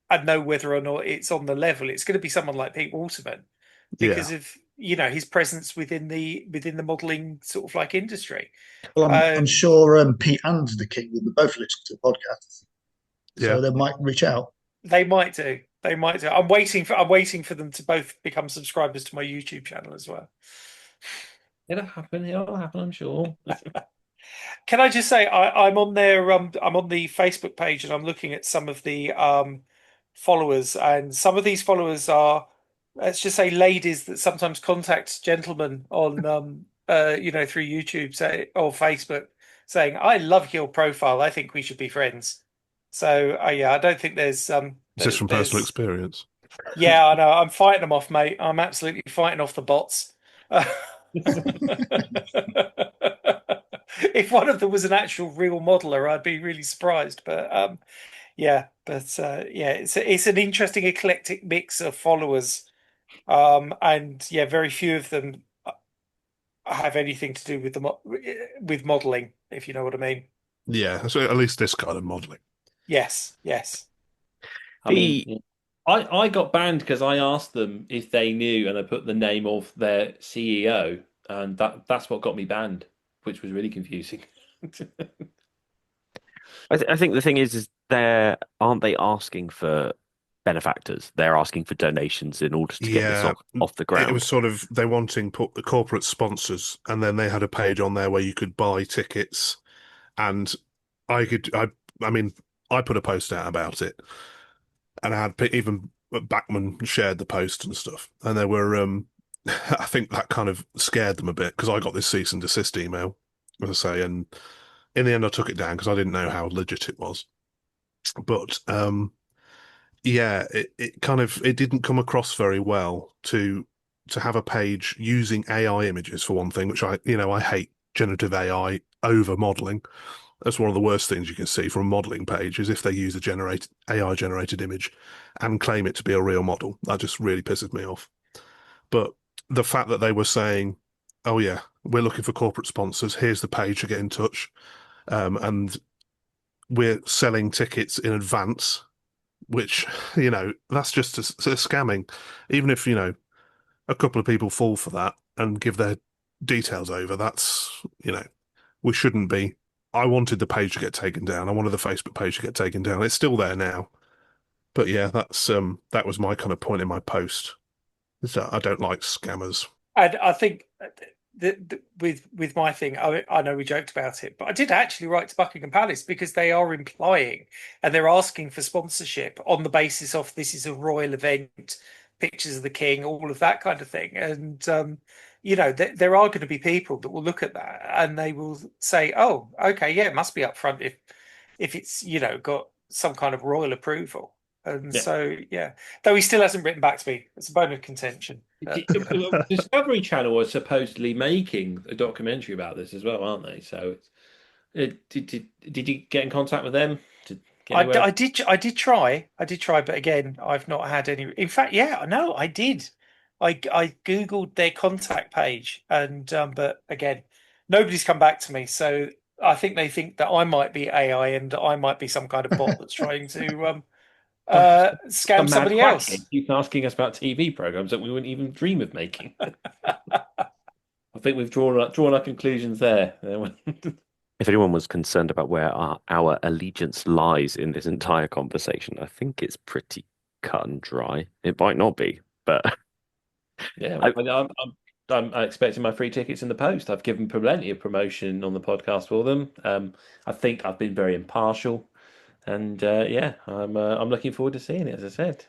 Speaker 7: and know whether or not it's on the level, it's going to be someone like Pete Waterman
Speaker 3: Yeah,
Speaker 7: because of his presence within the modelling sort of like industry.
Speaker 6: Well, I'm
Speaker 7: Um,
Speaker 6: sure Pete and the King will both listen to the podcast,
Speaker 3: yeah.
Speaker 6: so they might reach out.
Speaker 7: they might do. They might do. I'm waiting for them to both become subscribers to my YouTube channel as well.
Speaker 5: It'll happen. It'll happen, I'm sure.
Speaker 7: Can I just say I'm on there? I'm on the Facebook page and I'm looking at some of the followers, and some of these followers are, let's just say, ladies that sometimes contact gentlemen on through YouTube or Facebook, saying, "I love your profile. I think we should be friends." So yeah, I don't think
Speaker 3: Is this from personal
Speaker 7: there's
Speaker 3: experience?
Speaker 7: yeah, I know. I'm fighting them off, mate. I'm absolutely fighting off the bots. If one of them was an actual real modeler, I'd be really surprised. But yeah, it's an interesting eclectic mix of followers, and yeah, very few of them have anything to do with with modeling, if you know what I mean.
Speaker 3: Yeah, so at least this kind of modelling.
Speaker 7: Yes, yes.
Speaker 5: I mean, I got banned because I asked them if they knew, and I put the name of their CEO, and that's what got me banned, which was really confusing.
Speaker 2: I think the thing is aren't they asking for benefactors? They're asking for donations in order to get this
Speaker 3: Yeah,
Speaker 2: off the
Speaker 3: it
Speaker 2: ground.
Speaker 3: was sort of they wanting put the corporate sponsors, and then they had a page on there where you could buy tickets, and I mean, I put a post out about it, and I had even Backman shared the post and stuff, and there were I think that kind of scared them a bit because I got this cease and desist email, as I say, and in the end I took it down because I didn't know how legit it was. But yeah, it kind of it didn't come across very well to have a page using AI images for one thing, which I hate generative AI over modeling. That's one of the worst things you can see from a modeling page is if they use a AI generated image and claim it to be a real model. That just really pisses me off. But the fact that they were saying, "Oh yeah, we're looking for corporate sponsors. Here's the page to get in touch," and we're selling tickets in advance, which that's just a scamming. Even if a couple of people fall for that and give their details over, that's we shouldn't be. I wanted the page to get taken down. I wanted the Facebook page to get taken down. It's still there now. But yeah, that was my kind of point in my post. Is that I don't like scammers.
Speaker 7: And I think with my thing, I know we joked about it, but I did actually write to Buckingham Palace because they are implying and they're asking for sponsorship on the basis of this is a royal event, pictures of the king, all of that kind of thing. And there are going to be people that will look at that and they will say, "Oh, okay, yeah, it must be up front if it's got some kind of royal approval. And
Speaker 5: Yeah.
Speaker 7: so, yeah, though he still hasn't written back to me. It's a bone of contention.
Speaker 5: Discovery Channel was supposedly making a documentary about this as well, aren't they? So, did you get in contact with them to get anywhere?
Speaker 7: I did try, but again, I've not had any. In fact, yeah, no, I did. I googled their contact page, and but again, nobody's come back to me. So I think they think that I might be AI and I might be some kind of bot that's trying to
Speaker 5: Some
Speaker 7: scam
Speaker 5: mad
Speaker 7: somebody
Speaker 5: quack
Speaker 7: else.
Speaker 5: keep asking us about TV programs that we wouldn't even dream of making. I think we've drawn our conclusions there.
Speaker 2: If anyone was concerned about where our allegiance lies in this entire conversation, I think it's pretty cut and dry. It might not be, but
Speaker 5: Yeah,
Speaker 2: I,
Speaker 5: I'm expecting my free tickets in the post. I've given plenty of promotion on the podcast for them. I think I've been very impartial, and yeah, I'm looking forward to seeing it. As I said,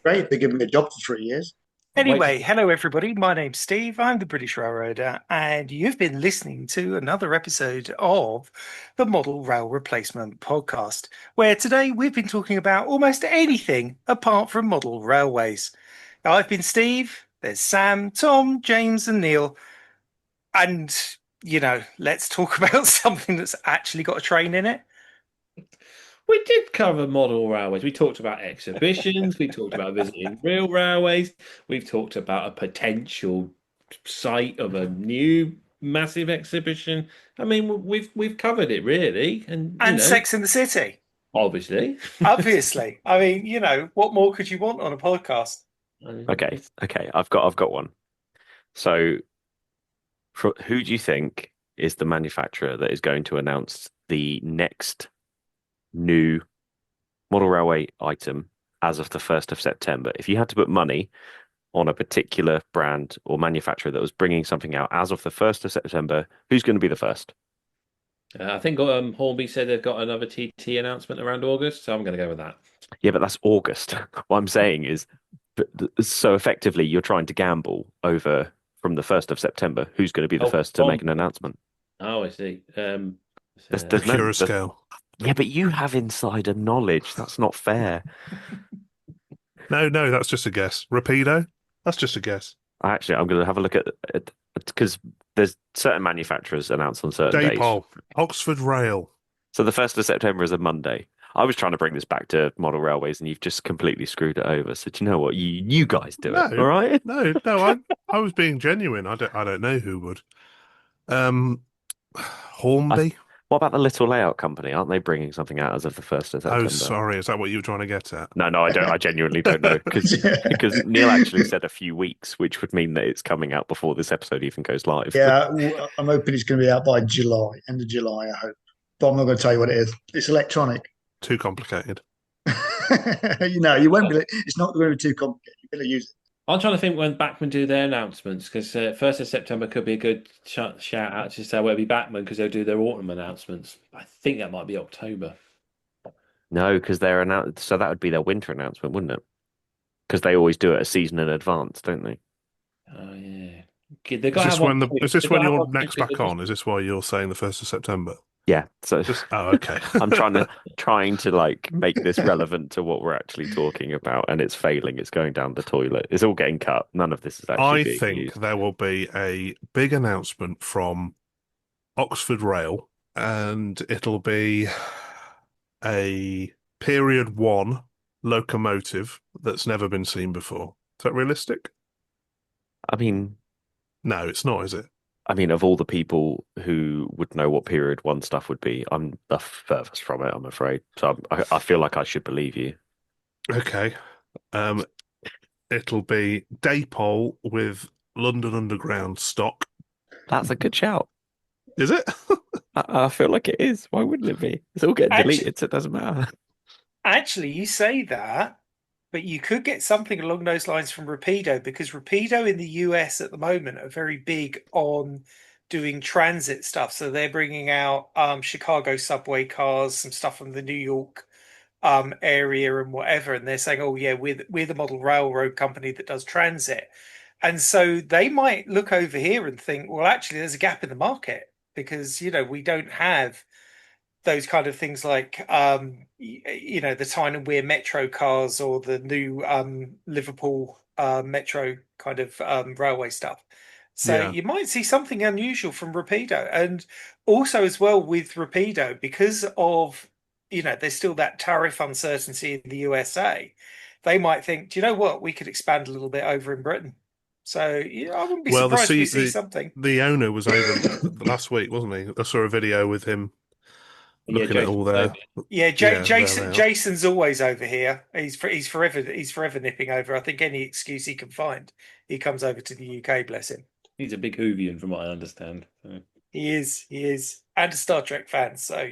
Speaker 6: Great, they're giving me a job for 3 years.
Speaker 7: Anyway, hello everybody. My name's Steve. I'm the British Railroader, and you've been listening to another episode of the Model Rail Replacement Podcast, where today we've been talking about almost anything apart from model railways. Now, I've been Steve. There's Sam, Tom, James, and Neil. And, let's talk about something that's actually got a train in it.
Speaker 5: We did cover model railways. We talked about exhibitions. We talked about visiting real railways. We've talked about a potential site of a new massive exhibition. I mean, we've covered it really, and
Speaker 7: Sex in the City.
Speaker 5: obviously,
Speaker 7: Obviously. I mean, what more could you want on a podcast?
Speaker 2: okay, I've got one. So, who do you think is the manufacturer that is going to announce the next new model railway item as of the 1st of September? If you had to put money on a particular brand or manufacturer that was bringing something out as of the 1st of September, who's going to be the first?
Speaker 5: I think Hornby said they've got another TT announcement around August, so I'm going to go with that.
Speaker 2: Yeah, but that's August. What I'm saying is, so effectively, you're trying to gamble over from the 1st of September. Who's going to be the first to make an announcement?
Speaker 5: Oh, I see.
Speaker 2: There's no
Speaker 3: scale.
Speaker 2: Yeah, but you have insider knowledge. That's not fair.
Speaker 3: No, that's just a guess. Rapido? That's just a guess.
Speaker 2: Actually, I'm going to have a look at it because there's certain manufacturers announced on certain days.
Speaker 3: Daypol, Oxford Rail.
Speaker 2: So the 1st of September is a Monday. I was trying to bring this back to model railways, and you've just completely screwed it over. So do you know what? You guys do it, all right?
Speaker 3: No, I was being genuine. I don't know who would. Hornby.
Speaker 2: What about the Little Layout Company? Aren't they bringing something out as of the 1st of September?
Speaker 3: Oh, sorry. Is that what you were trying to get at?
Speaker 2: No, I don't. I genuinely don't know because Neil actually said a few weeks, which would mean that it's coming out before this episode even goes live.
Speaker 6: Yeah, I'm hoping it's going to be out by July, end of July, I hope. But I'm not going to tell you what it is. It's electronic.
Speaker 3: Too complicated.
Speaker 6: You won't be. It's not going to be too complicated. You're going to use it.
Speaker 5: I'm trying to think when Bachmann do their announcements because 1st of September could be a good shout out to say where be Bachmann because they'll do their autumn announcements. I think that might be October.
Speaker 2: No, because they're announced. So that would be their winter announcement, wouldn't it? Because they always do it a season in advance, don't they?
Speaker 5: Oh yeah.
Speaker 3: Is this when you're next back on? Is this why you're saying the 1st of September?
Speaker 2: Yeah. So
Speaker 3: okay.
Speaker 2: I'm trying to like make this relevant to what we're actually talking about, and it's failing. It's going down the toilet. It's all getting cut. None of this is actually being
Speaker 3: think
Speaker 2: used.
Speaker 3: There will be a big announcement from Oxford Rail, and it'll be a period 1 locomotive that's never been seen before. Is that realistic?
Speaker 2: I mean,
Speaker 3: no, it's not, is it?
Speaker 2: I mean, of all the people who would know what period 1 stuff would be, I'm the furthest from it, I'm afraid. So I feel like I should believe you.
Speaker 3: Okay. It'll be Daypol with London Underground stock.
Speaker 2: That's a good shout.
Speaker 3: Is it?
Speaker 2: I feel like it is. Why wouldn't it be? It's all getting deleted, so it doesn't matter.
Speaker 7: Actually, you say that, but you could get something along those lines from Rapido because Rapido in the US at the moment are very big on doing transit stuff. So they're bringing out Chicago subway cars, some stuff from the New York area and whatever. And they're saying, oh, yeah, we're the model railroad company that does transit. And so they might look over here and think, well, actually, there's a gap in the market because, we don't have those kind of things like the Tyne and Wear Metro cars or the new Liverpool Metro kind of railway stuff. So
Speaker 3: Yeah.
Speaker 7: you might see something unusual from Rapido, and also as well with Rapido because of there's still that tariff uncertainty in the USA. They might think, do you know what, we could expand a little bit over in Britain. So I wouldn't be
Speaker 3: Well,
Speaker 7: surprised if we see something.
Speaker 3: the owner was over last week, wasn't he? I saw a video with him looking at all their.
Speaker 7: Yeah,
Speaker 3: there they
Speaker 7: Jason.
Speaker 3: are.
Speaker 7: Jason's always over here. He's forever nipping over. I think any excuse he can find, he comes over to the UK. Bless him.
Speaker 5: He's a big Whovian, from what I understand. So.
Speaker 7: He is, and a Star Trek fan. So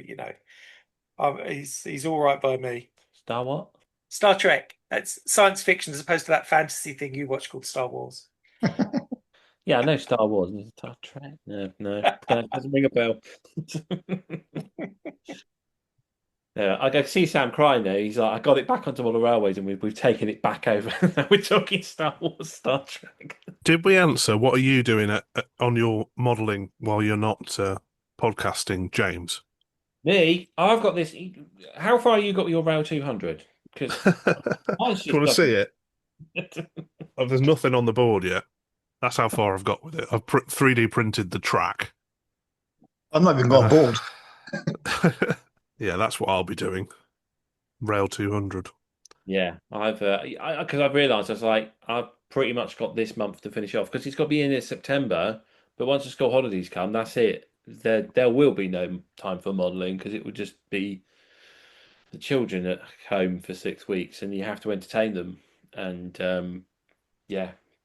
Speaker 7: he's all right by me.
Speaker 5: Star what?
Speaker 7: Star Trek. That's science fiction as opposed to that fantasy thing you watch called Star Wars.
Speaker 5: Yeah, I know Star Wars. Star Trek? No, that doesn't ring a bell. Yeah, I can see Sam crying there. He's like, I got it back onto Model Railways and we've taken it back over. Now we're talking Star Wars, Star Trek.
Speaker 3: Did we answer what are you doing on your modelling while you're not podcasting, James?
Speaker 5: Me? I've got this. How far you got with your Rail 200?
Speaker 3: Do you want to see it? There's nothing on the board yet. That's how far I've got with it. I've 3D printed the track.
Speaker 6: I've not even got bored.
Speaker 3: Yeah, that's what I'll be doing. Rail 200.
Speaker 5: Yeah, because I've realised I've pretty much got this month to finish off because it's got to be in September. But once the school holidays come, that's it. There will be no time for modelling because it would just be the children at home for 6 weeks and you have to entertain them. And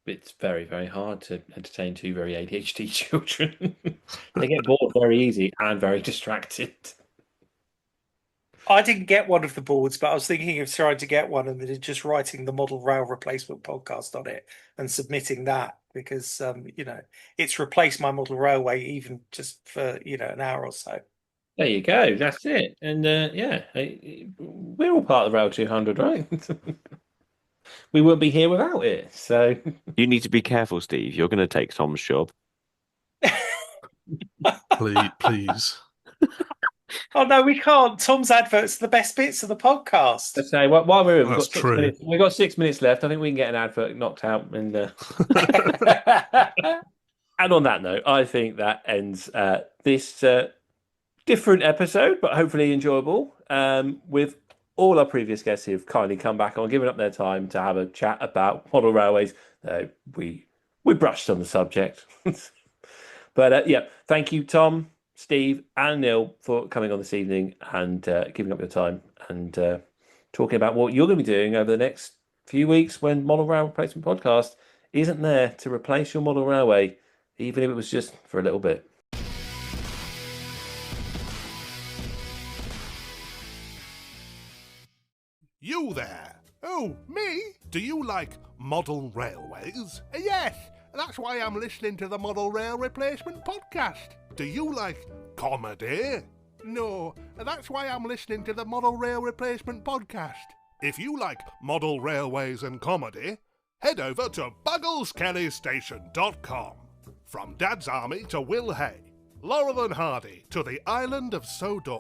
Speaker 5: it's very, very hard to entertain two very ADHD children. They get bored very easy and very distracted.
Speaker 7: I didn't get one of the boards, but I was thinking of trying to get one and then just writing the model rail replacement podcast on it and submitting that because, it's replaced my model railway even just for, an hour or so.
Speaker 5: There you go. That's it. And we're all part of the Rail 200, right? We wouldn't be here without it. So
Speaker 2: You need to be careful, Steve. You're going to take Tom's job.
Speaker 3: Please.
Speaker 7: Oh no, we can't. Tom's adverts are the best bits of the podcast.
Speaker 5: Let's say while we're in, we've got 6 minutes left. I think we can get an advert knocked out. And and on that note, I think that ends this different episode, but hopefully enjoyable, with all our previous guests who've kindly come back on, giving up their time to have a chat about model railways. We brushed on the subject. But thank you, Tom, Steve, and Neil for coming on this evening and giving up your time and talking about what you're going to be doing over the next few weeks when Model Rail Replacement Podcast isn't there to replace your model railway, even if it was just for a little bit.
Speaker 8: You there? Oh, me? Do you like model railways? Yes, that's why I'm listening to the Model Rail Replacement Podcast. Do you like comedy? No, that's why I'm listening to the Model Rail Replacement Podcast. If you like model railways and comedy, head over to BuggleskellyStation.com. From Dad's Army to Will Hay, Laurel and Hardy to the island of Sodor.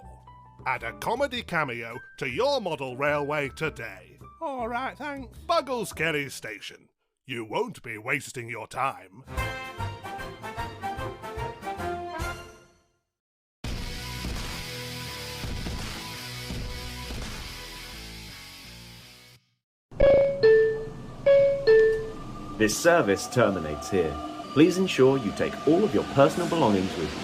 Speaker 8: Add a comedy cameo to your model railway today. All right, thanks. Buggleskelly Station. You won't be wasting your time.
Speaker 1: This service terminates here. Please ensure you take all of your personal belongings with you.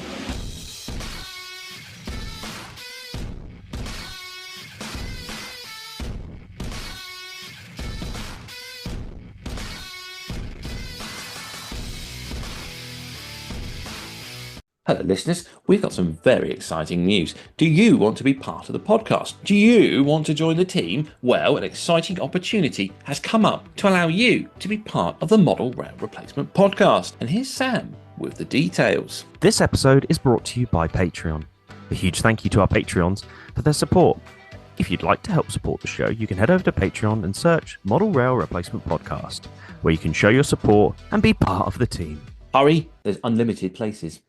Speaker 5: Hello, listeners. We've got some very exciting news. Do you want to be part of the podcast? Do you want to join the team? Well, an exciting opportunity has come up to allow you to be part of the Model Rail Replacement Podcast. And here's Sam with the details.
Speaker 2: This episode is brought to you by Patreon. A huge thank you to our Patreons for their support. If you'd like to help support the show, you can head over to Patreon and search Model Rail Replacement Podcast, where you can show your support and be part of the team.
Speaker 5: Hurry, there's unlimited places.